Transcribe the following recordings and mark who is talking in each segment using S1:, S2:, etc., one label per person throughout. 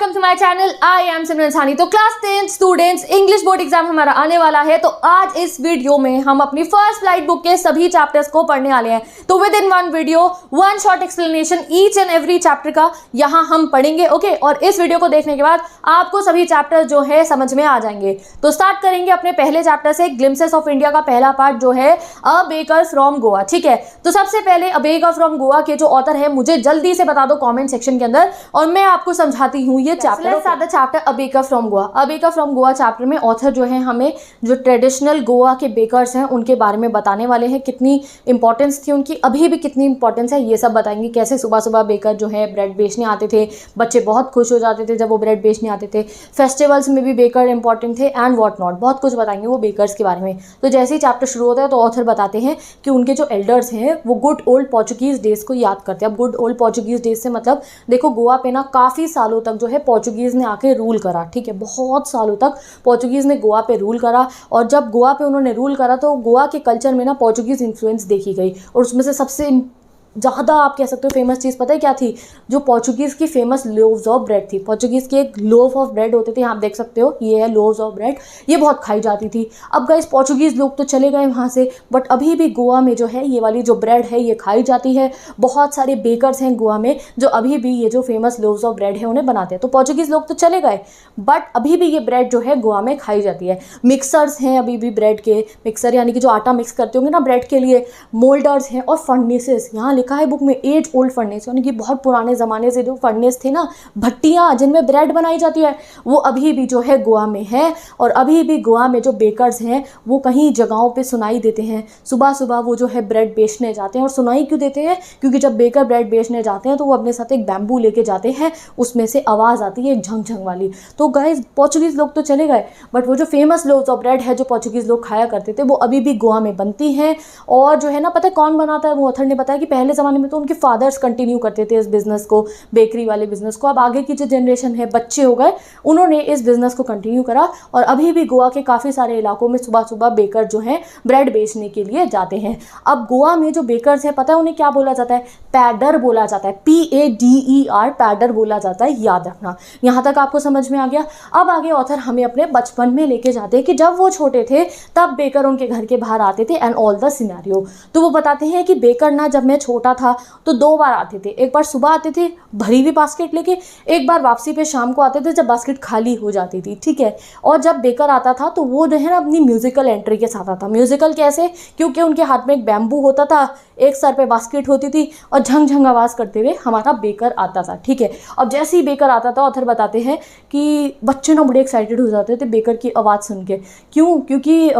S1: Welcome to my channel. I am Simran Sani. तो class 10 students English board exam हमारा आने वाला है, तो आज इस वीडियो में हम अपनी फर्स्ट फ्लाइट बुक के सभी चैप्टर्स को पढ़ने वाले हैं। तो with in one video one short explanation each and every chapter का यहाँ हम पढ़ेंगे। ओके, और इस वीडियो को देखने के बाद आपको सभी चैप्टर जो है समझ में आ जाएंगे। तो स्टार्ट करेंगे अपने पहले चैप्टर से, ग्लिम्पसेस ऑफ इंडिया का पहला पार्ट जो है अ बेकर फ्रॉम गोवा। ठीक है, तो सबसे पहले अ बेकर फ्रॉम गोवा के जो ऑथर है मुझे जल्दी से बता दो कॉमेंट सेक्शन के अंदर, और मैं आपको समझाती हूँ ये chapter. Chapter a baker from Goa. A baker from Goa chapter में ऑथर जो है हमें जो ट्रेडिशनल गोवा के बेकर्स हैं उनके बारे में बताने वाले हैं, कितनी इंपॉर्टेंस थी उनकी, अभी भी कितनी इंपॉर्टेंस है ये सब बताएंगे। कैसे सुबह सुबह बेकर जो है ब्रेड बेचने आते थे, बच्चे बहुत खुश हो जाते थे जब वो ब्रेड बेचने आते थे। फेस्टिवल्स में भी बेकर इंपॉर्टेंट थे एंड वॉट नॉट, बहुत कुछ बताएंगे वो बेकर्स के बारे में। तो जैसे ही चैप्टर शुरू होता है तो ऑथर बताते हैं कि उनके जो एल्डर्स हैं वो गुड ओल्ड पोर्चुगीज डेज को याद करते हैं। अब गुड ओल्ड पोर्चुगीज डेज से मतलब देखो गोवा पे ना काफ़ी सालों तक जो है पोर्चुगीज़ ने आके रूल करा। ठीक है, बहुत सालों तक पोर्चुगीज़ ने गोवा पे रूल करा, और जब गोवा पे उन्होंने रूल करा तो गोवा के कल्चर में ना पोर्चुगीज़ इन्फ्लुएंस देखी गई। और उसमें से सबसे ज़्यादा आप कह सकते हो फेमस चीज़ पता है क्या थी? जो पोर्चुगीज़ की फेमस लोव्स ऑफ ब्रेड थी। पोर्चुगीज़ के एक लोफ ऑफ ब्रेड होते थे, आप देख सकते हो ये है लोव्स ऑफ ब्रेड, ये बहुत खाई जाती थी। अब गाइस पोर्चुगीज़ लोग तो चले गए वहाँ से, बट अभी भी गोवा में जो है ये वाली जो ब्रेड है ये खाई जाती है। बहुत सारे बेकर्स हैं गोवा में जो अभी भी ये जो फेमस लोव्स ऑफ ब्रेड है उन्हें बनाते हैं। तो पोर्चुगीज़ लोग तो चले गए, बट अभी भी ये ब्रेड जो है गोवा में खाई जाती है। मिक्सर्स हैं अभी भी ब्रेड के, मिक्सर यानी कि जो आटा मिक्स करते होंगे ना ब्रेड के लिए, मोल्डर्स हैं, और फर्नेसेस। यहाँ लिखा है बुक में एज ओल्ड फर्नेस, यानी कि बहुत पुराने ज़माने से जो फर्नेस थे ना, भट्टियाँ जिनमें ब्रेड बनाई जाती है, वो अभी भी जो है गोवा में है। और अभी भी गोवा में जो बेकर्स हैं वो कहीं जगहों पे सुनाई देते हैं। सुबह सुबह वो जो है ब्रेड बेचने जाते हैं। और सुनाई क्यों देते हैं? क्योंकि जब बेकर ब्रेड बेचने जाते हैं तो वो अपने साथ एक बैम्बू लेके जाते हैं, उसमें से आवाज़ आती है एक झंग झंग वाली। तो गाइस पोर्चुगीज़ लोग तो चले गए, बट वो जो फेमस लोव्स ऑफ ब्रेड है जो पोर्चुगीज़ लोग खाया करते थे वो अभी भी गोवा में बनती हैं। और जो है ना, पता है कौन बनाता है? वो ऑथर ने बताया कि पहले ज़माने में तो उनके फादर्स कंटिन्यू करते थे इस बिज़नेस को, बेकरी वाले बिज़नेस को। अब आगे की जो जनरेशन है, बच्चे हो गए, उन्होंने इस बिज़नेस को कंटिन्यू करा। और अभी भी गोवा के काफ़ी सारे इलाकों में सुबह सुबह बेकर जो हैं ब्रेड बेचने के लिए जाते हैं। अब गोवा में जो बेकर्स हैं पता है उन्हें क्या बोला जाता है? पैडर बोला जाता है, PADER, पैडर बोला जाता है, याद रखना। यहाँ तक आपको समझ में आ गया? अब आगे ऑथर हमें अपने बचपन में लेके जाते हैं कि जब वो छोटे थे तब बेकर उनके घर के बाहर आते थे एंड ऑल द सिनेरियो। तो वो बताते हैं कि बेकर ना जब मैं छोटा था तो 2 बार आते थे। एक बार सुबह आते थे भरी हुई बास्केट लेके, एक बार वापसी पे शाम को आते थे जब बास्केट खाली हो जाती थी। ठीक है, और जब बेकर आता था तो वो जो है ना अपनी म्यूजिकल एंट्री के साथ आता। म्यूजिकल कैसे? क्योंकि उनके हाथ में एक बैम्बू होता था, एक सर पे बास्केट होती थी, और झंग झंग आवाज़ करते हुए हमारा बेकर आता था। ठीक है, अब जैसे ही बेकर आता था ऑथर बताते हैं कि बच्चे ना बड़े एक्साइटेड हो जाते थे बेकर की आवाज़ सुन के। क्यों? क्योंकि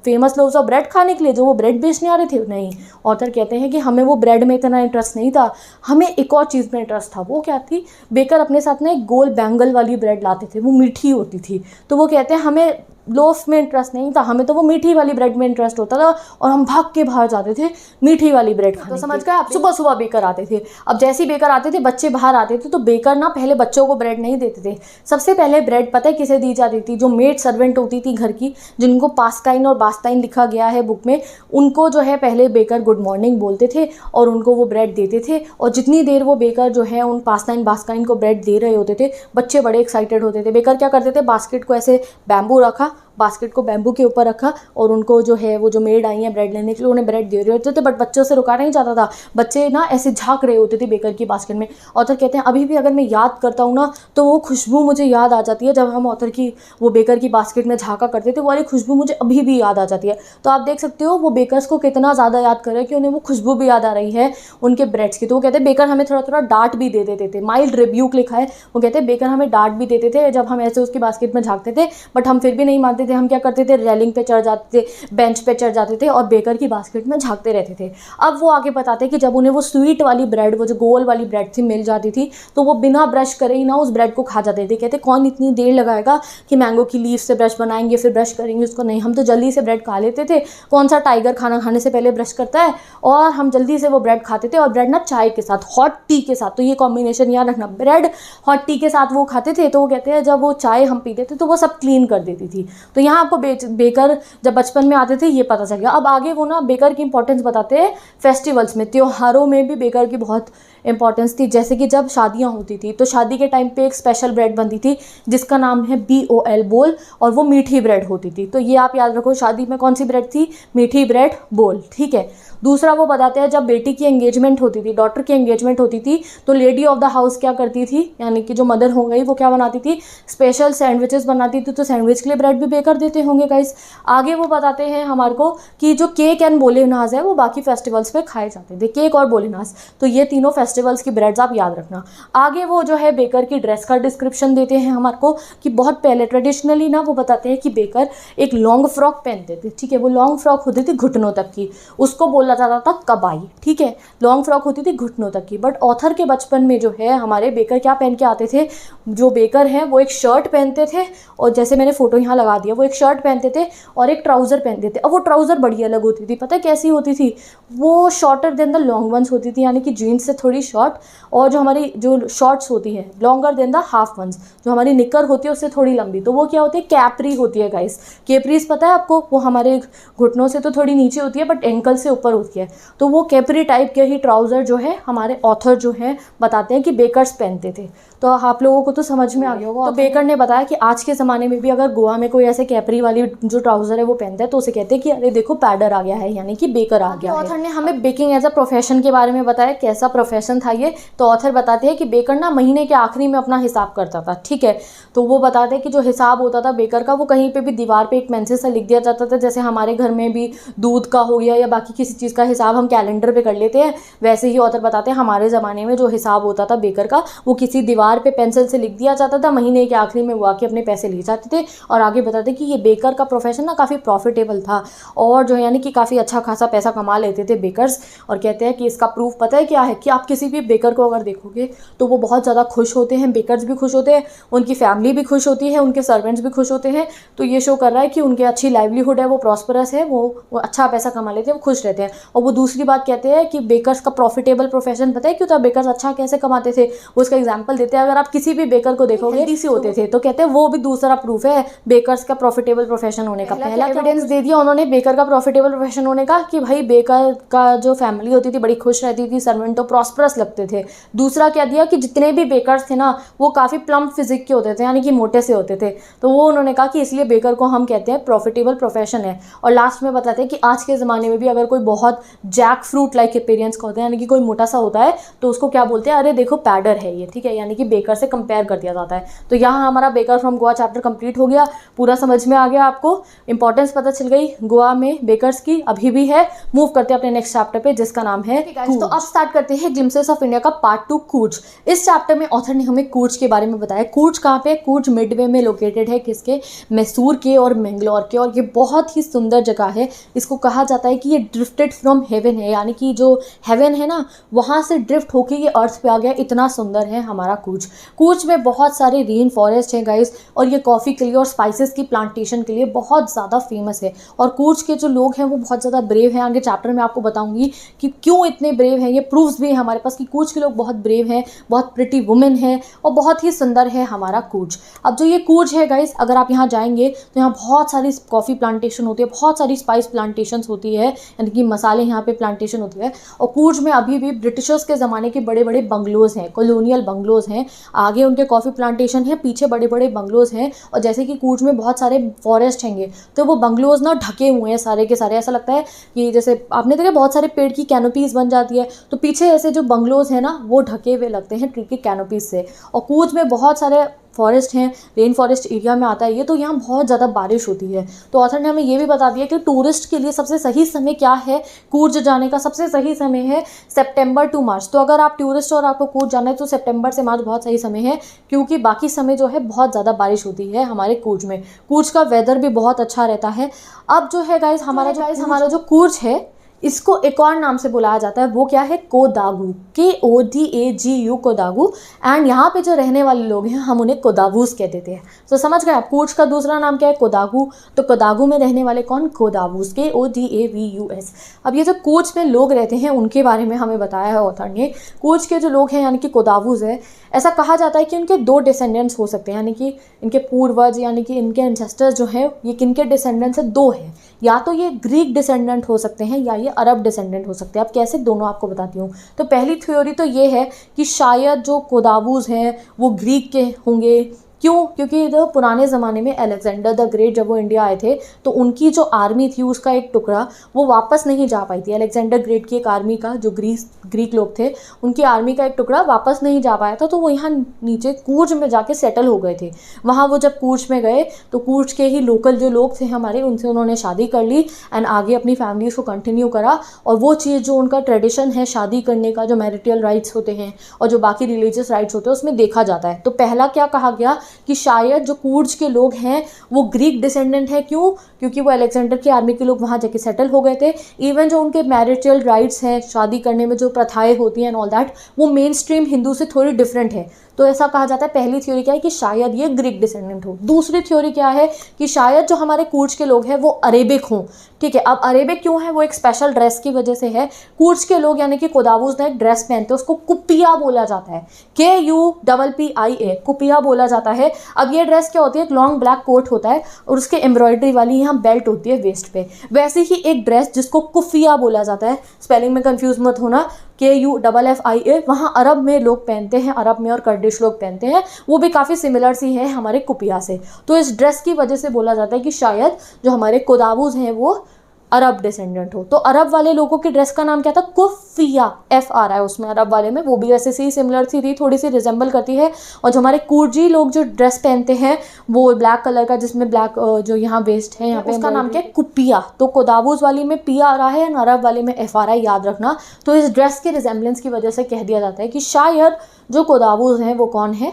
S1: फेमस लोग सब ब्रेड खाने के लिए जो वो ब्रेड बेचने आ रहे थे। नहीं, ऑथर कहते हैं कि हमें वो ब्रेड में इतना इंटरेस्ट नहीं था, हमें एक और चीज़ में इंटरेस्ट था। वो क्या थी? बेकर अपने साथ ना एक गोल बैंगल वाली ब्रेड लाते थे, वो मीठी होती थी। तो वो कहते हैं हमें लोफ में इंटरेस्ट नहीं था, हमें तो वो मीठी वाली ब्रेड में इंटरेस्ट होता था, और हम भाग के बाहर जाते थे मीठी वाली ब्रेड खाने। तो समझ गए आप? सुबह सुबह बेकर आते थे। अब जैसे ही बेकर आते थे बच्चे बाहर आते थे, तो बेकर ना पहले बच्चों को ब्रेड नहीं देते थे। सबसे पहले ब्रेड पता है किसे दी जाती थी? जो मेड सर्वेंट होती थी घर की, जिनको पास्काइन और बास्ताइन लिखा गया है बुक में, उनको जो है पहले बेकर गुड मॉर्निंग बोलते थे और उनको वो ब्रेड देते थे। और जितनी देर वो बेकर जो है उन पास्ताइन बास्काइन को ब्रेड दे रहे होते थे, बच्चे बड़े एक्साइटेड होते थे। बेकर क्या करते थे? बास्केट को ऐसे बैम्बू रखा, बास्केट को बैम्बू के ऊपर रखा, और उनको जो है वो जो मेड आई हैं ब्रेड लेने के लिए उन्हें ब्रेड दे रहे होते थे, बट बच्चों से रुका नहीं जाता था। बच्चे ना ऐसे झांक रहे होते थे बेकर की बास्केट में। ऑथर कहते हैं अभी भी अगर मैं याद करता हूँ ना तो वो खुशबू मुझे याद आ जाती है। जब हम ऑथर की वो बेकर की बास्केट में झांका करते थे, वो वाली खुशबू मुझे अभी भी याद आ जाती है। तो आप देख सकते हो वो बेकर्स को कितना ज़्यादा याद कर रहे हैं कि उन्हें वो खुशबू भी याद आ रही है उनके ब्रेड्स की। तो वो कहते हैं बेकर हमें थोड़ा थोड़ा डांट भी दे देते थे, माइल्ड रिब्यूक लिखा है। वो कहते हैं बेकर हमें डांट भी देते थे जब हम ऐसे उसकी बास्केट में झाँकते थे, बट हम फिर भी नहीं मानते थे। हम क्या करते थे? रेलिंग पे चढ़ जाते थे, बेंच पे चढ़ जाते थे और बेकर की बास्केट में झांकते रहते थे। अब वो आगे बताते हैं कि जब उन्हें वो स्वीट वाली ब्रेड, वो जो गोल वाली ब्रेड थी, मिल जाती थी तो वो बिना ब्रश करे ही ना उस ब्रेड को खा जाते थे। कहते कौन इतनी देर लगाएगा कि मैंगो की लीफ से ब्रश बनाएंगे फिर ब्रश करेंगे उसको? नहीं, हम तो जल्दी से ब्रेड खा लेते थे। कौन सा टाइगर खाना खाने से पहले ब्रश करता है? और हम जल्दी से वो ब्रेड खाते थे, और ब्रेड ना चाय के साथ, हॉट टी के साथ। तो ये कॉम्बिनेशन याद रखना, ब्रेड हॉट टी के साथ वो खाते थे। तो वो कहते हैं जब वो चाय हम पीते थे तो वो सब क्लीन कर देती थी। तो यहाँ आपको बेकर जब बचपन में आते थे ये पता चल गया। अब आगे वो ना बेकर की इंपॉर्टेंस बताते हैं फेस्टिवल्स में, त्योहारों में भी बेकर की बहुत इंपॉर्टेंस थी। जैसे कि जब शादियाँ होती थी तो शादी के टाइम पे एक स्पेशल ब्रेड बनती थी जिसका नाम है BOL, बोल, और वो मीठी ब्रेड होती थी। तो ये आप याद रखो, शादी में कौन सी ब्रेड थी? मीठी ब्रेड, बोल, ठीक है। दूसरा वो बताते हैं, जब बेटी की एंगेजमेंट होती थी, डॉटर की एंगेजमेंट होती थी, तो लेडी ऑफ द हाउस क्या करती थी, यानी कि जो मदर हो गई, वो क्या बनाती थी? स्पेशल सैंडविचेस बनाती थी। तो सैंडविच के लिए ब्रेड भी बेकर देते होंगे गाइस। आगे वो बताते हैं हमारे को कि जो केक एंड बोलेनाज है वो बाकी फेस्टिवल्स पे खाए जाते थे, केक और बोलेनाज। तो ये तीनों फेस्टिवल्स की ब्रेड्स आप याद रखना। आगे वो जो है बेकर की ड्रेस का डिस्क्रिप्शन देते हैं हमारे को कि बहुत पहले ट्रेडिशनली ना वो बताते हैं कि बेकर एक लॉन्ग फ्रॉक पहनते थे, ठीक है। वो लॉन्ग फ्रॉक होती थी घुटनों तक की, उसको बोला जाता था कबाई, ठीक है। लॉन्ग फ्रॉक होती थी घुटनों तक की। बट ऑथर के बचपन में जो है हमारे बेकर क्या पहन के आते थे? जो बेकर हैं वो एक शर्ट पहनते थे, और जैसे मैंने फोटो यहाँ लगा दिया, वो एक शर्ट पहनते थे और एक ट्राउज़र पहनते थे। और वो ट्राउज़र बड़ी अलग होती थी, पता है कैसी होती थी? वो shorter than the long ones होती थी, यानी कि जीन्स से थोड़ी शॉर्ट, और जो हमारी जो शॉर्ट्स होती है longer than the half ones, जो हमारी निकर होती है उससे थोड़ी लंबी, तो वो क्या होती है? कैप्री होती है गाइस। कैप्रीज पता है आपको? वो हमारे घुटनों से तो थोड़ी नीचे होती है बट एंकल से ऊपर होती है। तो वो कैप्री टाइप के ही ट्राउज़र जो है हमारे ऑथर जो है बताते हैं कि बेकर्स पहनते थे। तो आप लोगों को तो समझ में आ गया होगा। तो बेकर ने बताया कि आज के ज़माने में भी अगर गोवा में कोई ऐसे कैप्री वाली जो ट्राउज़र है वो पहनता है तो उसे कहते हैं कि अरे देखो पैडर आ गया है, यानी कि बेकर आ गया है। ऑथर ने हमें बेकिंग एज अ प्रोफेशन के बारे में बताया, कैसा प्रोफेशन था ये। तो ऑथर बताते हैं कि बेकर ना महीने के आखिरी में अपना हिसाब करता था, ठीक है। तो वो बताते हैं कि जो हिसाब होता था बेकर का, वो कहीं पे भी दीवार पे एक पेंसिल से लिख दिया जाता था। जैसे हमारे घर में भी दूध का हो गया या बाकी किसी चीज़ का हिसाब हम कैलेंडर पे कर लेते हैं, वैसे ही ऑथर बताते हैं हमारे ज़माने में जो हिसाब होता था बेकर का, वो किसी दीवार पे पेंसिल से लिख दिया जाता था। महीने के आखिरी में वो आके अपने पैसे ले जाते थे। और आगे बताते कि ये बेकर का प्रोफेशन ना काफ़ी प्रॉफिटेबल था, और जो यानी कि काफ़ी अच्छा खासा पैसा कमा लेते थे बेकर्स। और कहते हैं कि इसका प्रूफ पता है क्या है? कि आप किसी भी बेकर को अगर देखोगे तो वो बहुत ज़्यादा खुश होते हैं, बेकर्स भी खुश होते हैं, उनकी फैमिली भी खुश होती है, उनके सर्वेंट्स भी खुश होते हैं। तो ये शो कर रहा है कि उनकी अच्छी लाइवलीहुड है, वो प्रॉस्परस है, वो अच्छा पैसा कमा लेते हैं, वो खुश रहते हैं। और वो दूसरी बात कहते हैं कि बेकर्स का प्रॉफिटेबल प्रोफेशन पता है क्यों था? बेकर्स अच्छा कैसे कमाते थे वो उसका एग्जाम्पल देते हैं। अगर आप किसी भी बेकर को देखोगे इसी होते थे, तो कहते हैं वो भी दूसरा प्रूफ है बेकर्स का प्रॉफिटेबल प्रोफेशन होने का। पहला एविडेंस दे दिया उन्होंने बेकर का प्रॉफिटेबल प्रोफेशन होने का कि भाई बेकर का जो फैमिली होती थी बड़ी खुश रहती थी, सर्वेंट तो प्रॉस्परस लगते थे। दूसरा क्या दिया कि जितने भी बेकर्स थे ना वो काफ़ी प्लम्प फिजिक के होते थे, यानी कि मोटे से होते थे। तो वो उन्होंने कहा कि इसलिए बेकर को हम कहते हैं प्रॉफिटेबल प्रोफेशन है। और लास्ट में बताते हैं कि आज के ज़माने में भी अगर कोई बहुत जैक फ्रूट लाइक अपीयरेंस का होता है, यानी कि कोई मोटा सा होता है, तो उसको क्या बोलते हैं? अरे देखो पैडर है ये, ठीक है, यानी कि बेकर से कंपेयर कर दिया जाता है। तो यहाँ हमारा baker from Goa chapter complete हो गया, पूरा समझ में आ गया आपको, इंपॉर्टेंस पता चल गई गोवा में बेकर्स की, अभी भी है। मूव करते हैं अपने नेक्स्ट चैप्टर पे जिसका नाम है कूच। तो अब स्टार्ट करते हैं ग्लिम्पसेस ऑफ इंडिया का पार्ट 2 कूच। इस चैप्टर में ऑथर ने हमें कूच के बारे में बताया। कूच कहाँ पे? कूच मिडवे में लोकेटेड है, किसके? मैसूर के और मैंगलोर के, और ये बहुत ही सुंदर जगह है। इसको कहा जाता है कि ये ड्रिफ्टेड फ्रॉम हेवन है, यानी कि जो हेवन है ना वहाँ से ड्रिफ्ट होके ये अर्थ पे आ गया। इतना सुंदर है हमारा कूच। कूच में बहुत सारे रेन फॉरेस्ट हैं गाइस, और ये कॉफ़ी के लिए और स्पाइसेस की प्लांटेशन के लिए बहुत ज़्यादा फेमस है। और कूच के जो लोग हैं वो बहुत ज़्यादा ब्रेव हैं। आगे चैप्टर में आपको बताऊंगी कि क्यों इतने ब्रेव हैं। ये प्रूफ्स भी है हमारे पास कि कूच के लोग बहुत ब्रेव हैं, बहुत प्रिटी वुमेन है, और बहुत ही सुंदर है हमारा कूच। अब जो ये कूच है गाइस, अगर आप यहाँ जाएंगे तो यहाँ बहुत सारी कॉफ़ी प्लांटेशन होती है, बहुत सारी स्पाइस प्लांटेशन होती है, यानी कि मसाले यहाँ पे प्लांटेशन होती है। और कूच में अभी भी ब्रिटिशर्स के ज़माने के बड़े बड़े बंगलोज़ हैं, कॉलोनियल बंगलोज़ हैं। आगे उनके कॉफ़ी प्लांटेशन है, पीछे बड़े बड़े बंगलोज़ हैं। और जैसे कि कूच में बहुत सारे फॉरेस्ट हैंगे, तो वो बंगलोज़ ना ढके हुए हैं सारे के सारे। ऐसा लगता है कि जैसे आपने देखा बहुत सारे पेड़ की कैनोपीज़ बन जाती है, तो पीछे ऐसे जो बंगलोज़ हैं ना वो ढके हुए लगते हैं ट्री की कैनोपीज़ से। और कूच में बहुत सारे फॉरेस्ट हैं, रेन फॉरेस्ट एरिया में आता है ये, तो यहाँ बहुत ज़्यादा बारिश होती है। तो ऑथर ने हमें ये भी बता दिया कि टूरिस्ट के लिए सबसे सही समय क्या है। कूच जाने का सबसे सही समय है सितंबर टू मार्च। तो अगर आप टूरिस्ट और आपको कूच जाना है तो सितंबर से मार्च बहुत सही समय है, क्योंकि बाकी समय जो है बहुत ज़्यादा बारिश होती है हमारे कूच में। कूच का वेदर भी बहुत अच्छा रहता है। अब जो है गाइस हमारा जो कूच है इसको एक और नाम से बुलाया जाता है, वो क्या है? कोदागू, KODAGU, कोदागू। एंड यहाँ पे जो रहने वाले लोग हैं हम उन्हें कोदावूस कह देते हैं। तो समझ गए आप, कूच का दूसरा नाम क्या है? कोदागू। तो कोदागू में रहने वाले कौन? कोदावूस, KODAVUS। अब ये जो कूच में लोग रहते हैं उनके बारे में हमें बताया है ऑथर ने। कूच के जो लोग हैं यानी कि कोदावूस है, ऐसा कहा जाता है कि उनके 2 डिसेंडेंट्स हो सकते हैं, यानी कि इनके पूर्वज यानी कि इनके एंसेस्टर्स जो हैं ये किनके डिसेंडेंट्स है? 2 हैं। या तो ये ग्रीक डिसेंडेंट हो सकते हैं या ये ये अरब डिसेंडेंट हो सकते हैं। अब कैसे, दोनों आपको बताती हूँ। तो पहली थ्योरी तो ये है कि शायद जो कोदावूज हैं वो ग्रीक के होंगे। क्यों? क्योंकि जो पुराने ज़माने में अलेक्जेंडर द ग्रेट जब वो इंडिया आए थे तो उनकी जो आर्मी थी उसका एक टुकड़ा वो वापस नहीं जा पाई थी। अलेक्जेंडर ग्रेट की एक आर्मी का, जो ग्रीक लोग थे, उनकी आर्मी का एक टुकड़ा वापस नहीं जा पाया था, तो वो यहाँ नीचे कूर्ज में जाके सेटल हो गए थे। वहाँ वो जब कूर्ज में गए तो कूर्ज के ही लोकल जो लोग थे हमारे, उनसे उन्होंने शादी कर ली एंड आगे अपनी फैमिलीज को कंटिन्यू करा। और वो चीज़ जो उनका ट्रेडिशन है शादी करने का, जो मैरिटल राइट्स होते हैं और जो बाकी रिलीजियस राइट्स होते हैं, उसमें देखा जाता है। तो पहला क्या कहा गया कि शायद जो कूर्ज के लोग हैं वो ग्रीक डिसेंडेंट है। क्यों? क्योंकि वो अलेक्जेंडर की आर्मी के लोग वहाँ जाके सेटल हो गए थे। इवन जो उनके मैरिटल राइट्स हैं, शादी करने में जो प्रथाएं होती हैं एंड ऑल दैट, वो मेन स्ट्रीम हिंदू से थोड़ी डिफरेंट है। तो ऐसा कहा जाता है। पहली थ्योरी क्या है कि शायद ये ग्रीक डिसेंडेंट हो। दूसरी थ्योरी क्या है कि शायद जो हमारे कूर्ज के लोग हैं वो अरेबिक हों। ठीक है, अब अरेबिक क्यों है? वो एक स्पेशल ड्रेस की वजह से है। कूर्ज के लोग यानी कि कोदावूज ने एक ड्रेस पहनते हैं, उसको कुपिया बोला जाता है, KUPPIA, कुपिया बोला जाता है। अब ये ड्रेस क्या होती है? एक लॉन्ग ब्लैक कोट होता है और उसके एम्ब्रॉयडरी वाली यहाँ बेल्ट होती है वेस्ट पे। वैसे ही एक ड्रेस जिसको कुफिया बोला जाता है, स्पेलिंग में कंफ्यूज मत होना, KUFFIA, वहाँ अरब में लोग पहनते हैं, अरब में और कर्डिश लोग पहनते हैं। वो भी काफ़ी सिमिलर सी है हमारे कुपिया से। तो इस ड्रेस की वजह से बोला जाता है कि शायद जो हमारे कोदावूज हैं वो अरब डिसेंडेंट हो। तो अरब वाले लोगों की ड्रेस का नाम क्या था? कुफिया, F आ रहा है उसमें अरब वाले में, वो भी वैसे सी सिमिलर सी थी, थोड़ी सी रिजेंबल करती है। और जो हमारे कूर्जी लोग जो ड्रेस पहनते हैं वो ब्लैक कलर का, जिसमें ब्लैक जो यहाँ वेस्ट है यहाँ पे, उसका नाम क्या है? कुपिया। तो कोदावूज वाली में P आ रहा है और अरब वाले में F आ रहा है, याद रखना। तो इस ड्रेस के रिजेंबलेंस की वजह से कह दिया जाता है कि शायद जो कोदावूज हैं वो कौन है?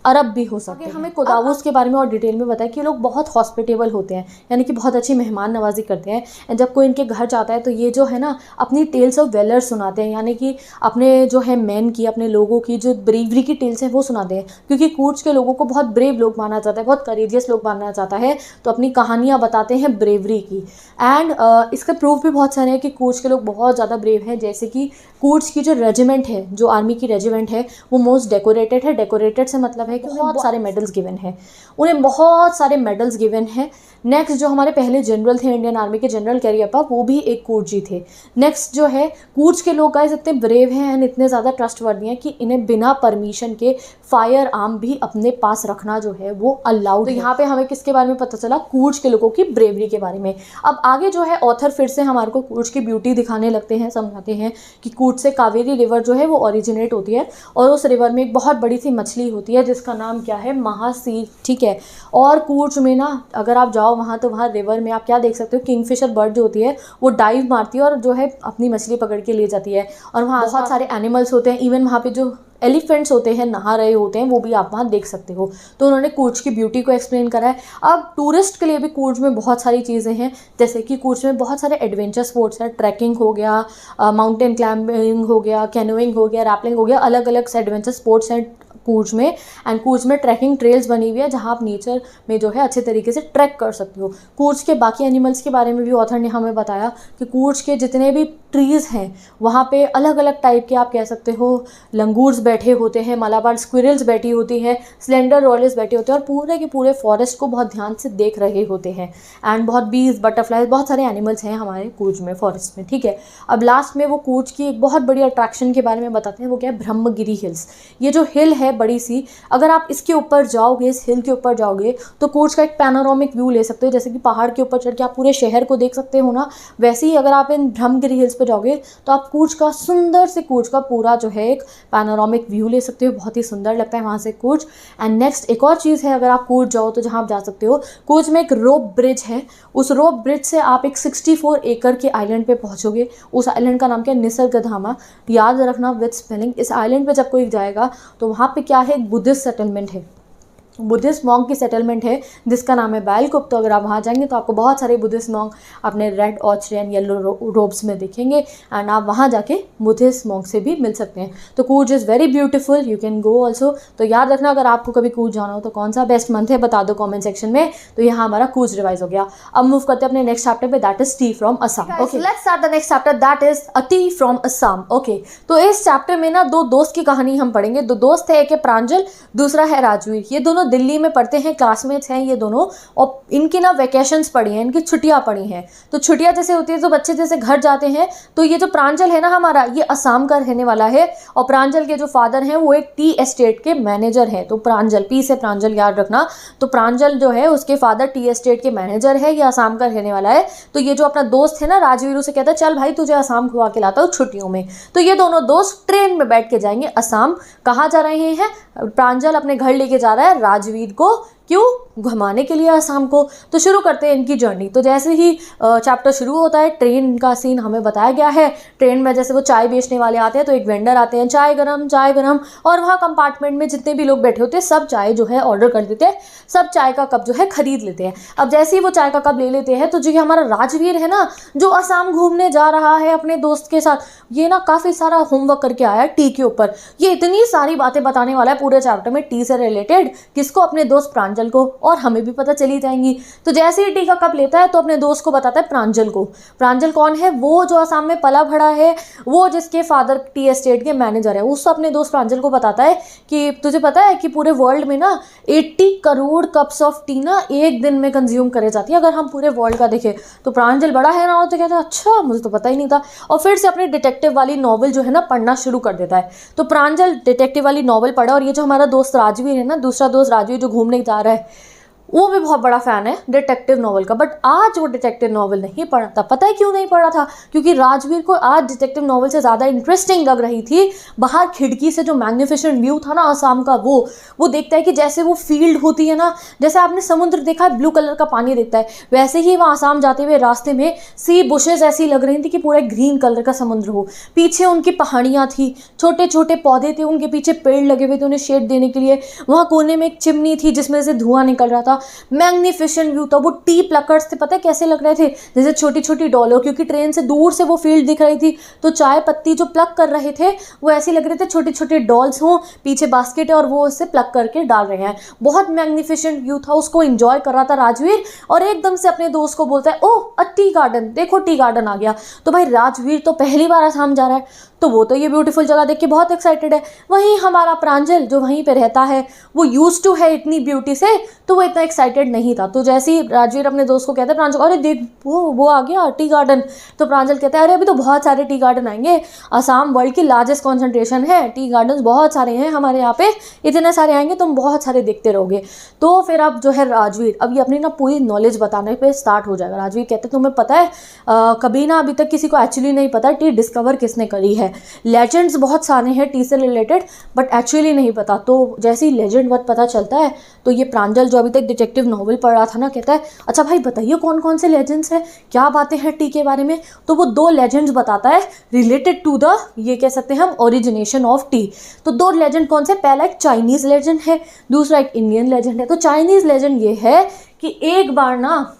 S1: अरब भी हो सकते हैं। हमें कोदावूज के बारे में और डिटेल में बताया कि ये लोग बहुत हॉस्पिटेबल होते हैं, यानी कि बहुत अच्छी मेहमान नवाजी करते हैं। एंड जब कोई इनके घर जाता है तो ये जो है ना अपनी टेल्स ऑफ वेलर सुनाते हैं, यानी कि अपने जो है मैन की, अपने लोगों की जो ब्रेवरी की टेल्स हैं वो सुनाते हैं। क्योंकि कूर्ज के लोगों को बहुत ब्रेव लोग माना जाता है, बहुत करेजियस लोग माना जाता है, तो अपनी कहानियाँ बताते हैं ब्रेवरी की। एंड इसका प्रूफ भी बहुत सारे हैं कि कूर्ज के लोग बहुत ज़्यादा ब्रेव हैं। जैसे कि कूर्ज की जो रेजिमेंट है, जो आर्मी की रेजिमेंट है, वो मोस्ट डेकोरेटेड है। डेकोरेटेड से मतलब है कि बहुत सारे मेडल्स गिवन हैं, उन्हें बहुत सारे मेडल्स गिवन हैं। नेक्स्ट जो हमारे पहले जनरल थे इंडियन आर्मी के, जनरल कैरियप्पा, वो भी एक कूर्जी थे। नेक्स्ट जो है कूर्ज के लोग गाइस इतने ब्रेव हैं एंड इतने ज़्यादा ट्रस्टवर्दी हैं कि इन्हें बिना परमिशन के फायर आर्म भी अपने पास रखना जो है वो अलाउड। तो यहाँ पे हमें किसके बारे में पता चला? कूर्ज के लोगों की ब्रेवरी के बारे में। अब आगे जो है ऑथर फिर से हमारे को कूर्ज की ब्यूटी दिखाने लगते हैं, समझाते हैं कि कूर्ज से कावेरी रिवर जो है वो ओरिजिनेट होती है और उस रिवर में एक बहुत बड़ी सी मछली होती है जिसका नाम क्या है? महासी। ठीक है, और कूर्ज में ना अगर आप जाओ वहाँ तो वहाँ रिवर में आप क्या देख सकते हो? किंगफिशर बर्ड जो होती है वो डाइव मारती है और जो है अपनी मछली पकड़ के ले जाती है। और वहाँ बहुत सारे एनिमल्स होते हैं, इवन वहाँ पे जो एलिफेंट्स होते हैं नहा रहे होते हैं, वो भी आप वहाँ देख सकते हो। तो उन्होंने कूर्ज की ब्यूटी को एक्सप्लेन करा है। अब टूरिस्ट के लिए भी कूर्ज में बहुत सारी चीज़ें हैं, जैसे कि कूर्ज में बहुत सारे एडवेंचर स्पोर्ट्स हैं। ट्रैकिंग हो गया, माउंटेन क्लाइंबिंग हो गया, कैनोइंग हो गया, रैपलिंग हो गया, अलग अलग एडवेंचर स्पोर्ट्स हैं कूर्ज में। एंड कूर्ज में ट्रैकिंग ट्रेल्स बनी हुई है जहाँ आप नेचर में जो है अच्छे तरीके से ट्रैक कर सकते हो। कूर्ज के बाकी एनिमल्स के बारे में भी ऑथर ने हमें बताया कि कूर्ज के जितने भी ट्रीज़ हैं वहाँ पे अलग अलग टाइप के, आप कह सकते हो, लंगूर्स बैठे होते हैं, मलाबार स्क्विरल्स बैठी होती हैं, स्लेंडर रोलेस बैठे होते हैं और पूरे के पूरे फॉरेस्ट को बहुत ध्यान से देख रहे होते हैं। एंड बहुत बीज, बटरफ्लाइज, बहुत सारे एनिमल्स हैं हमारे कूर्ज में, फॉरेस्ट में। ठीक है, अब लास्ट में वो कूर्ज की एक बहुत बड़ी अट्रैक्शन के बारे में बताते हैं, वो क्या है? ब्रह्मगिरी हिल्स। ये जो हिल है बड़ी सी, अगर आप इसके ऊपर जाओगे, इस हिल के ऊपर जाओगे तो कूर्ज का एक पैनोरामिक व्यू ले सकते हो। जैसे कि पहाड़ के ऊपर चढ़ के आप पूरे शहर को देख सकते हो ना, वैसे ही अगर आप इन ब्रह्मगिरी हिल्स पे जाओगे तो आप कूर्ज का सुंदर से कूर्ज का पूरा जो है एक पैनोरामिक व्यू ले सकते हो। बहुत ही सुंदर लगता है वहाँ से कूर्ज। एंड नेक्स्ट एक और चीज़ है, अगर आप कूर्ज जाओ तो जहाँ आप जा सकते हो, कूर्ज में एक रोप ब्रिज है। उस रोप ब्रिज से आप एक 64 एकड़ के आइलैंड पे पहुँचोगे। उस आइलैंड का नाम क्या है? निसर्गधामा। याद रखना विद स्पेलिंग। इस आइलैंड पे जब कोई जाएगा तो वहाँ पे क्या है? एक बुद्धिस्ट सेटलमेंट है, बुद्धिस्ट मॉन्क की सेटलमेंट है जिसका नाम है बैलकुप। तो अगर आप वहाँ जाएंगे तो आपको बहुत सारे बुद्धिस्ट मॉन्क अपने red orange and yellow ropes में दिखेंगे एंड आप वहाँ जाके बुद्धिस्ट मॉन्क से भी मिल सकते हैं। तो Coorg is very beautiful, you can go also. तो याद रखना अगर आपको कभी कूर्ज जाना हो तो कौन सा बेस्ट मंथ है बता दो कॉमेंट सेक्शन में। तो यहाँ हमारा कूर्ज रिवाइज हो गया। अब मूव करते हैं अपने नेक्स्ट चैप्टर पे, that is T from Assam. Okay, let's start the next chapter, that is a T from Assam. Okay, तो इस चैप्टर में ना दो दोस्त की कहानी हम पढ़ेंगे। दो दोस्त है, एक है प्रांजल, दूसरा है राजवीर। ये दोनों दिल्ली में पढ़ते हैं, क्लासमेट्स हैं ये दोनों, और इनकी ना वेकेशंस पड़ी हैं, इनकी छुट्टियां पड़ी हैं। तो छुट्टियां जैसे होती है तो बच्चे जैसे घर जाते हैं। तो ये जो प्रांजल है ना हमारा, ये असम का रहने वाला है, और प्रांजल के जो फादर हैं वो एक टी एस्टेट के मैनेजर हैं। तो प्रांजल, पी से प्रांजल याद रखना। तो प्रांजल जो है उसके फादर टी एस्टेट के मैनेजर है, ये असम का रहने वाला है। तो ये जो अपना दोस्त है ना राजवीर, उसे कहता है चल भाई तुझे असम घुमा के लाता हूँ छुट्टियों में। तो ये दोनों दोस्त ट्रेन में बैठ के जाएंगे असम। कहाँ जा रहे हैं? प्रांजल अपने घर लेके जा रहा है राजवीर को, क्यों? घुमाने के लिए असम को। तो शुरू करते हैं इनकी जर्नी। तो जैसे ही चैप्टर शुरू होता है, ट्रेन का सीन हमें बताया गया है। ट्रेन में जैसे वो चाय बेचने वाले आते हैं, तो एक वेंडर आते हैं, चाय गरम चाय गरम, और वहाँ कंपार्टमेंट में जितने भी लोग बैठे होते हैं सब चाय जो है ऑर्डर कर देते हैं, सब चाय का कप जो है खरीद लेते हैं। अब जैसे ही वो चाय का कप ले लेते हैं, तो जो हमारा राजवीर है ना, जो असम घूमने जा रहा है अपने दोस्त के साथ, ये ना काफ़ी सारा होमवर्क करके आया है टी के ऊपर। ये इतनी सारी बातें बताने वाला है पूरे चैप्टर में टी से रिलेटेड, किसको? अपने दोस्त प्रांजल को, और हमें भी पता चली जाएंगी। तो जैसे ही टी का कप लेता है तो अपने दोस्त को बताता है प्रांजल को। प्रांजल कौन है? वो जो असम में पला बढ़ा है, वो जिसके फादर टी एस्टेट के मैनेजर है। उस अपने दोस्त प्रांजल को बताता है कि तुझे पता है कि पूरे वर्ल्ड में ना 80 करोड़ कप्स ऑफ टी ना एक दिन में कंज्यूम करे जाती है, अगर हम पूरे वर्ल्ड का देखें। तो प्रांजल बड़ा है ना, तो कहता है अच्छा मुझे तो पता ही नहीं था, और फिर से अपनी डिटेक्टिव वाली नॉवल जो है ना पढ़ना शुरू कर देता है। तो प्रांजल डिटेक्टिव वाली नॉवल पढ़ा, और ये जो हमारा दोस्त राजवीर है ना, दूसरा दोस्त राजवीर जो घूमने जा रहा है, वो भी बहुत बड़ा फ़ैन है डिटेक्टिव नॉवल का। बट आज वो डिटेक्टिव नॉवल नहीं पढ़ा था। पता है क्यों नहीं पढ़ा था? क्योंकि राजवीर को आज डिटेक्टिव नॉवल से ज़्यादा इंटरेस्टिंग लग रही थी बाहर खिड़की से जो मैग्निफिसेंट व्यू था ना असम का, वो देखता है कि जैसे वो फील्ड होती है ना, जैसे आपने समुद्र देखा है, ब्लू कलर का पानी देखता है, वैसे ही वहाँ असम जाते हुए रास्ते में सी बुशेज ऐसी लग रही थी कि पूरा ग्रीन कलर का समुद्र हो। पीछे उनकी पहाड़ियाँ थी, छोटे छोटे पौधे थे, उनके पीछे पेड़ लगे हुए थे उन्हें शेड देने के लिए। वहाँ कोने में एक चिमनी थी जिसमें से धुआं निकल रहा था। मैग्निफिसेंट व्यू था। वो टी प्लकर्स थे, पता है कैसे लग रहे थे? जैसे छोटी छोटी डॉलर, क्योंकि ट्रेन से दूर से वो फील्ड दिख रही थी। तो चाय पत्ती जो प्लक कर रहे थे वो ऐसे लग रहे थे छोटे छोटे डॉल्स हों, पीछे बास्केट है और वो उससे प्लक करके डाल रहे हैं। बहुत मैग्निफिसेंट व्यू था, उसको एंजॉय कर रहा था राजवीर, और एकदम से अपने दोस्त को बोलता है ओह अ टी गार्डन, देखो टी गार्डन आ गया। तो भाई राजवीर तो पहली बार असम जा रहा है, तो वो तो ये ब्यूटीफुल जगह देख के बहुत एक्साइटेड है। वहीं हमारा प्रांजल जो वहीं पे रहता है, वो यूज्ड टू है इतनी ब्यूटी से, तो वो इतना एक्साइटेड नहीं था। तो जैसे ही राजवीर अपने दोस्त को कहता है प्रांजल, अरे देख वो आ गया टी गार्डन। तो प्रांजल कहता है अरे अभी तो बहुत सारे टी गार्डन आएंगे, असम वर्ल्ड की लार्जेस्ट कॉन्सेंट्रेशन है, टी गार्डन बहुत सारे हैं हमारे यहाँ पे, इतने सारे आएंगे, तुम बहुत सारे देखते रहोगे। तो फिर अब जो है राजवीर अब ये अपनी ना पूरी नॉलेज बताने पे स्टार्ट हो जाएगा। राजवीर कहते हैं तुम्हें पता है कभी ना अभी तक किसी को एक्चुअली नहीं पता टी डिस्कवर किसने करी है। लेजेंड्स बहुत सारे हैं टी से रिलेटेड, बट एक्चुअली नहीं पता। तो जैसे ही लेजेंड बहुत पता चलता है, तो ये प्रांजल जो अभी तक डिटेक्टिव नॉवल पढ़ रहा था ना, कहता है अच्छा भाई बताइए कौन कौन से लेजेंड्स हैं, क्या बातें हैं टी के बारे में। तो वो 2 लेजेंड्स बताता है रिलेटेड टू द, ये कह सकते हैं हम, ओरिजिनेशन ऑफ टी। तो 2 लेजेंड कौन से? पहला एक चाइनीज़ लेजेंड है, दूसरा एक इंडियन लेजेंड है। तो चाइनीज़ लेजेंड ये है कि एक बार ना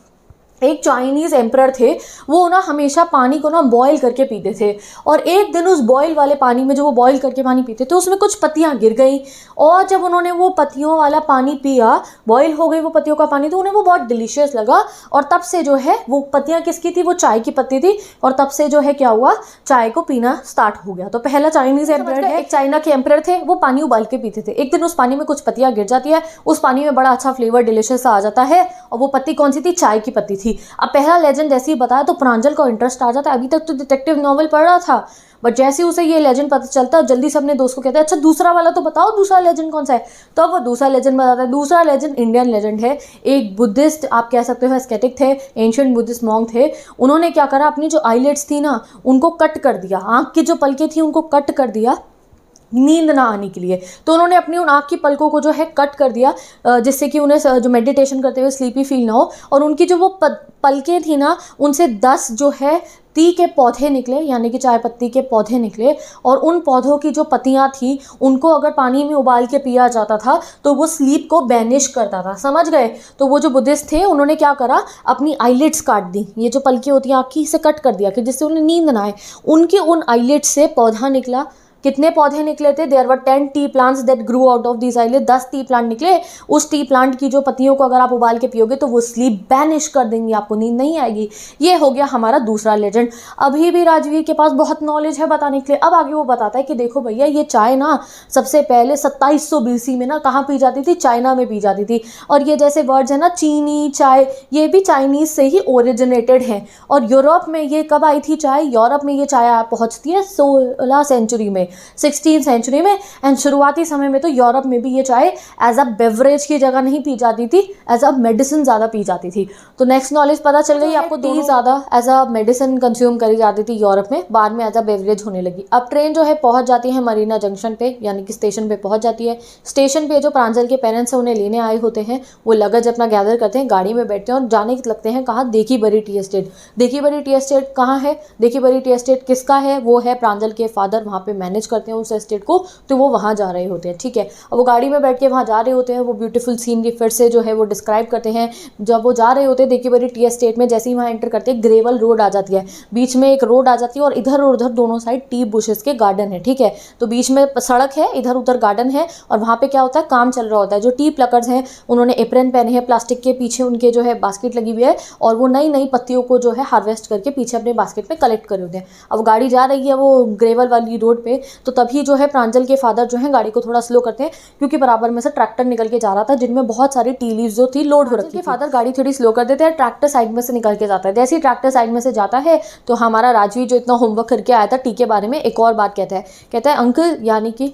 S1: एक चाइनीज़ एम्परर थे, वो ना हमेशा पानी को ना बॉईल करके पीते थे, और एक दिन उस बॉईल वाले पानी में, जो वो बॉईल करके पानी पीते थे, उसमें कुछ पत्तियां गिर गई, और जब उन्होंने वो पत्तियों वाला पानी पिया, बॉईल हो गई वो पत्तियों का पानी, तो उन्हें वो बहुत डिलीशियस लगा। और तब से जो है वो पत्तियां किसकी थी? वो चाय की पत्ती थी, और तब से जो है क्या हुआ, चाय को पीना स्टार्ट हो गया। तो पहला चाइनीज़ एम्परर है, एक चाइना के एम्परर थे, वो पानी उबाल के पीते थे। एक दिन उस पानी में कुछ पत्तियां गिर जाती है, उस पानी में बड़ा अच्छा फ्लेवर डिलीशियस आ जाता है, और वो पत्ती कौन सी थी? चाय की पत्ती थी। अब पहला लेजेंड जैसे ही बताया तो प्रांजल को इंटरेस्ट आ जाता है। अभी तक तो डिटेक्टिव नॉवल पढ़ रहा था, बट जैसे उसे ये लेजेंड पता चलता है, जल्दी से अपने दोस्त को कहता है अच्छा दूसरा वाला तो बताओ, दूसरा लेजेंड कौन सा है। तो अब वो दूसरा लेजेंड बताता है। दूसरा लेजेंड इंडियन लेजेंड है। एक बुद्धिस्ट आप कह सकते हो एस्केटिक थे, एंशिएंट बुद्धिस्ट मॉन्क थे। उन्होंने क्या करा, अपनी जो आईलेट्स थी ना उनको कट कर दिया, आँख की जो पलकें थी उनको कट कर दिया नींद ना आने के लिए। तो उन्होंने अपनी उन आँख की पलकों को जो है कट कर दिया, जिससे कि उन्हें जो मेडिटेशन करते हुए स्लीपी फील ना हो। और उनकी जो वो पलकें थी ना, उनसे 10 जो है टी के पौधे निकले, यानी कि चाय पत्ती के पौधे निकले, और उन पौधों की जो पत्तियां थी उनको अगर पानी में उबाल के पिया जाता था तो वो स्लीप को बैनिश करता था। समझ गए? तो वो जो बुद्धिस्ट थे उन्होंने क्या करा, अपनी आईलिड्स काट दी, ये जो पलकें होती हैं आँख की, इसे कट कर दिया कि जिससे उन्हें नींद ना आए। उनकी उन आईलिड्स से पौधा निकला, कितने पौधे निकले थे? There were 10 tea plants that grew out of this island. 10 tea plant निकले। उस टी प्लांट की जो पत्तियों को अगर आप उबाल के पियोगे तो वो स्लीप बैनिश कर देंगी, आपको नींद नहीं आएगी। ये हो गया हमारा दूसरा लेजेंड। अभी भी राजवीर के पास बहुत नॉलेज है बताने के लिए। अब आगे वो बताता है कि देखो भैया, ये चाय ना सबसे पहले 2700 BC में ना कहाँ पी जाती थी? चाइना में पी जाती थी। और ये जैसे वर्ड्स है ना, चीनी, चाय, ये भी चाइनीज से ही ओरिजिनेटेड है। और यूरोप में ये कब आई थी चाय? यूरोप में ये चाय पहुंचती है 16 सेंचुरी में, 16 सेंचुरी में। एंड शुरुआती समय में तो यूरोप में भी ये चाय एज अ बेवरेज की जगह नहीं पी जाती थी, एज अ मेडिसिन ज़्यादा पी जाती थी। तो नेक्स्ट नॉलेज पता चल गई आपको, टी ज़्यादा एज अ मेडिसिन कंज्यूम करी जाती थी यूरोप में, बाद में एज अ बेवरेज होने लगी। अब ट्रेन जो है पहुंच जाती है मरीना जंक्शन पे, यानी कि स्टेशन पे पहुंच जाती है। स्टेशन पे जो प्रांजल के पेरेंट्स हैं उन्हें लेने आए होते हैं, वो लगेज अपना गैदर करते हैं, गाड़ी में बैठते हैं और जाने लगते हैं कहाँ? देखीबरी टी एस्टेट। देखीबरी टी एस्टेट कहाँ है? देखीबरी टी एस्टेट किसका है? वो है प्रांजल के फादर, वहाँ पे मैनेज करते हैं उस एस्टेट को, तो वो वहाँ जा रहे होते हैं। ठीक है, अब वो गाड़ी में बैठ के वहाँ जा रहे होते हैं। वो ब्यूटीफुल सीनरी फिर से जो है वो डिस्क्राइब करते हैं। जब वो जा रहे होते हैं देखीबरी टी एस्टेट में, जैसे ही वहाँ एंटर करते हैं ग्रेवल रोड आ जाती है, बीच में एक रोड आ जाती है और इधर और उधर दोनों साइड टी बुशेस के गार्डन है। ठीक है, तो बीच में सड़क है, इधर उधर गार्डन है और वहाँ पे क्या होता है? काम चल रहा होता है। जो टी प्लकर्स हैं उन्होंने एप्रन पहने हैं, प्लास्टिक के पीछे उनके जो है बास्केट लगी हुई है और वो नई नई पत्तियों को जो है हार्वेस्ट करके पीछे अपने बास्केट में कलेक्ट कर होते हैं। अब गाड़ी जा रही है वो ग्रेवल वाली रोड पे, तो तभी जो है प्रांजल के फादर जो है गाड़ी को थोड़ा स्लो करते हैं, क्योंकि बराबर में से ट्रैक्टर निकल के जा रहा था जिनमें बहुत सारी टी लीव्स जो थी लोड हो रखी थी। फादर गाड़ी थोड़ी स्लो कर देते हैं, ट्रैक्टर साइड में से निकल के जाता है। जैसे ही ट्रैक्टर साइड में से जाता है तो हमारा राजवीर जो इतना होमवर्क करके आया था टी के बारे में, एक और बात कहता है अंकल, यानी कि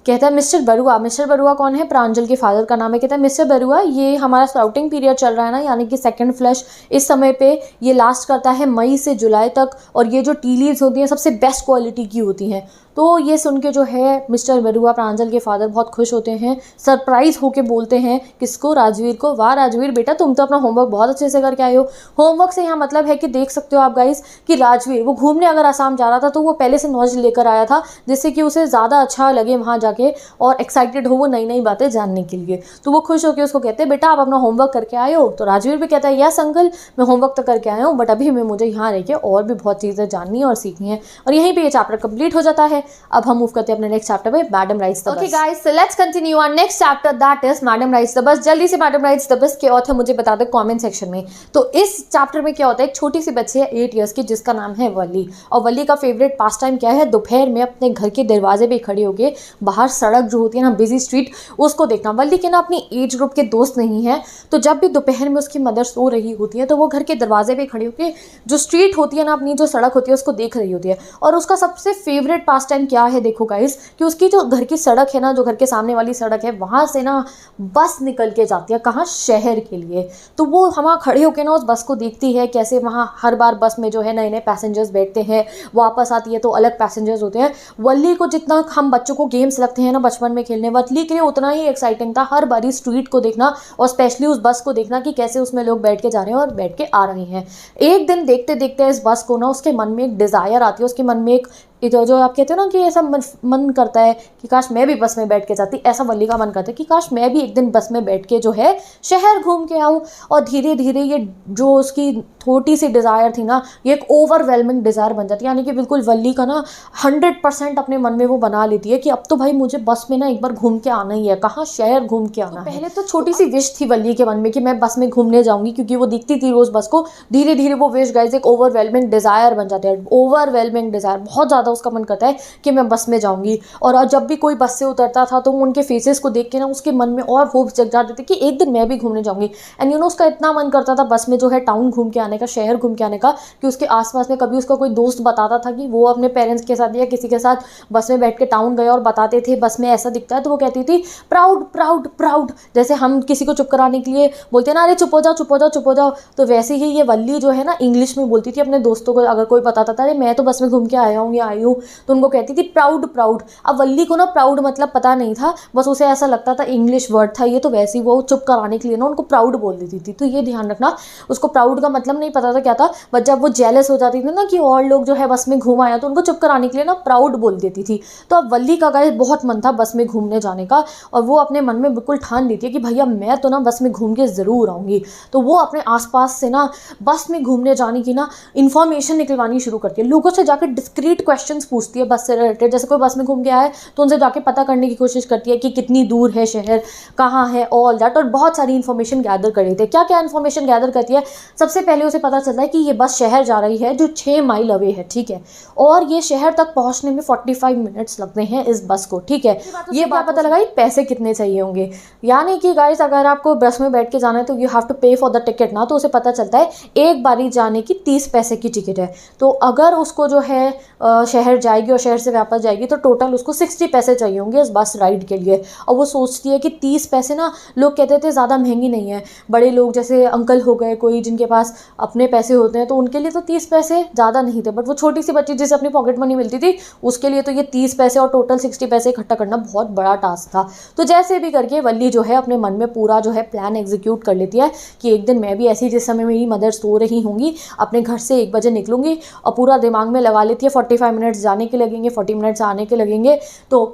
S1: कहता है मिस्टर बरुआ। मिस्टर बरुआ कौन है? प्रांजल के फादर का नाम है। कहता है मिस्टर बरुआ, ये हमारा स्प्राउटिंग पीरियड चल रहा है ना, यानी कि सेकंड फ्लश, इस समय पे ये लास्ट करता है मई से जुलाई तक, और ये जो टी लीव्स होती हैं सबसे बेस्ट क्वालिटी की होती हैं। तो ये सुन के जो है मिस्टर बरुआ, प्रांजल के फादर, बहुत खुश होते हैं, सरप्राइज होके बोलते हैं किसको? राजवीर को। वाह राजवीर बेटा, तुम तो अपना होमवर्क बहुत अच्छे से करके आए हो। होमवर्क से यहाँ मतलब है कि देख सकते हो आप गाइस कि राजवीर वो घूमने अगर आसाम जा रहा था तो वो पहले से नॉलेज लेकर आया था, जिससे कि उसे ज़्यादा अच्छा लगे वहाँ जाके और एक्साइटेड हो वो नई नई बातें जानने के लिए। तो वो खुश होकर उसको कहते हैं बेटा आप अपना होमवर्क करके आए हो? तो राजवीर भी कहता है यस अंकल, मैं होमवर्क तो करके आया हूँ, बट अभी मैं मुझे यहाँ रह के और भी बहुत चीज़ें जाननी है और सीखनी है। और यहीं पे ये चैप्टर कंप्लीट हो जाता है। अब हम मूव करते हैं अपने नेक्स्ट चैप्टर पे, madam rides the bus. Okay guys, so let's continue our next chapter, that is madam rides the bus. जल्दी से मैडम राइड्स द बस के ऑथर मुझे बता दो कमेंट सेक्शन में। तो इस चैप्टर में क्या होता है, एक छोटी सी बच्ची है 8 इयर्स की जिसका नाम है वल्ली, और वल्ली का फेवरेट पास टाइम क्या है? दोपहर में अपने घर के दरवाजे पे खड़ी होकर बाहर सड़क जो होती है ना, बिजी स्ट्रीट, उसको देखना। वल्ली के ना अपनी एज ग्रुप के दोस्त नहीं है, तो जब भी दोपहर में उसकी मदर सो रही होती है तो वो घर के दरवाजे पे खड़ी होकर जो स्ट्रीट होती है ना, अपनी जो सड़क होती है उसको देख रही होती है। और उसका सबसे फेवरेट पास टाइम क्या है? देखो गाइस, कि उसकी जो घर की सड़क है ना, जो घर के सामने वाली सड़क है, वहाँ से ना बस निकल के जाती है। कहाँ? शहर के लिए। तो वो वहाँ खड़े होकर ना उस बस को देखती है, कैसे वहाँ हर बार बस में जो है नए नए पैसेंजर्स बैठते हैं, वापस आती है तो अलग पैसेंजर्स होते हैं। वल्ली को जितना हम बच्चों को गेम्स लगते हैं ना बचपन में खेलने, वल्ली के लिए उतना ही एक्साइटिंग था हर बारी स्ट्रीट को देखना और स्पेशली उस बस को देखना कि कैसे उसमें लोग बैठ के जा रहे हैं और बैठ के आ रहे हैं। एक दिन देखते देखते इस बस को ना उसके मन में एक डिज़ायर आती है, उसके मन में एक इधर जो आप कहते हो ना कि ऐसा मन करता है कि काश मैं भी बस में बैठ के जाती, ऐसा वल्ली का मन करता है कि काश मैं भी एक दिन बस में बैठ के जो है शहर घूम के आऊँ। और धीरे धीरे ये जो उसकी थोड़ी सी डिज़ायर थी ना, ये एक ओवरवेलमिंग डिज़ायर बन जाती है, यानी कि बिल्कुल वल्ली का ना 100% अपने मन में वो बना लेती है कि अब तो भाई मुझे बस में ना एक बार घूम के आना ही है। कहाँ? शहर घूम के आना है। पहले तो छोटी सी विश थी वल्ली के मन में कि मैं बस में घूमने जाऊँगी, क्योंकि वो दिखती थी रोज़ बस को। धीरे धीरे वो विश गाइस एक ओवरवेलमिंग डिज़ायर बन जाती है। ओवरवेलमिंग डिज़ायर, बहुत ज़्यादा उसका मन करता है कि मैं बस में जाऊंगी। और जब भी कोई बस से उतरता था तो उनके फेसेस को देख के ना उसके मन में और होप्स जग जाते थे कि एक दिन मैं भी घूमने जाऊंगी। एंड यू नो उसका इतना मन करता था बस में जो है टाउन घूम के आने का, शहर घूम के आने का, कि उसके आसपास में कभी उसका कोई दोस्त बताता था कि वो अपने पेरेंट्स के साथ या किसी के साथ बस में बैठ के टाउन गया और बताते थे बस में ऐसा दिखता है, तो वो कहती थी प्राउड प्राउड प्राउड। जैसे हम किसी को चुप कराने के लिए बोलते हैं ना, अरे चुप हो जाओ चुप हो जाओ चुप हो जाओ, तो वैसे ही ये वल्ली जो है ना इंग्लिश में बोलती थी अपने दोस्तों को। अगर कोई बताता था अरे मैं तो बस में घूम के आया हूँ या आई हूँ, तो उनको कहती थी प्राउड प्राउड। अब वल्ली को ना प्राउड मतलब पता नहीं था, बस उसे ऐसा लगता था इंग्लिश वर्ड था ये, तो वैसे ही वो चुप कराने के लिए ना उनको प्राउड बोल देती थी। तो ये ध्यान रखना, उसको प्राउड का मतलब नहीं पता था क्या था, बट जब वो जेलस हो जाती थी ना कि और लोग जो है बस में घूम आया, तो उनको चुप कराने के लिए ना प्राउड बोल देती थी। तो अब वल्ली का गाइस बहुत मन था बस में घूमने जाने का, और वो अपने मन में बिल्कुल ठान लेती है कि भैया मैं तो ना बस में घूम के ज़रूर आऊँगी। तो वो अपने आसपास से ना बस में घूमने जाने की ना इन्फॉर्मेशन निकलवानी शुरू करती है, लोगों से जाकर डिस्क्रीट क्वेश्चन क्वेश्चंस पूछती है बस से रिलेटेड। जैसे कोई बस में घूम के आया है तो उनसे जाके पता करने की कोशिश करती है कि कितनी दूर है शहर, कहाँ है, ऑल दैट, और बहुत सारी इन्फॉर्मेशन गैदर कर लेती है। क्या क्या इन्फॉर्मेशन गैदर करती है? सबसे पहले उसे पता चलता है कि ये बस शहर जा रही है जो 6 माइल अवे है, ठीक है, और ये शहर तक पहुंचने में 45 मिनट्स लगते हैं इस बस को, ठीक है। ये बात पता लगा पैसे कितने चाहिए होंगे, यानी कि गाइस अगर आपको बस में बैठ के जाना है तो यू हैव टू पे फॉर द टिकट ना, तो उसे पता चलता है एक बारी जाने की 30 पैसे की टिकट है। तो अगर उसको जो है शहर जाएगी और शहर से वापस जाएगी तो टोटल उसको 60 पैसे चाहिए होंगे इस बस राइड के लिए। और वो सोचती है कि 30 पैसे ना, लोग कहते थे ज़्यादा महंगी नहीं है, बड़े लोग जैसे अंकल हो गए कोई जिनके पास अपने पैसे होते हैं तो उनके लिए तो 30 पैसे ज़्यादा नहीं थे, बट वो छोटी सी बच्ची जिसे अपनी पॉकेट मनी मिलती थी उसके लिए तो ये 30 पैसे और टोटल 60 पैसे इकट्ठा करना बहुत बड़ा टास्क था। तो जैसे भी करके वल्ली जो है अपने मन में पूरा जो है प्लान एग्जीक्यूट कर लेती है कि एक दिन मैं भी ऐसी, जिस समय मेरी मदर सो रही होंगी, अपने घर से 1 बजे निकलूंगी, और पूरा दिमाग में लगा लेती है 45 मिनट्स जाने के लगेंगे, 40 मिनट्स आने के लगेंगे, तो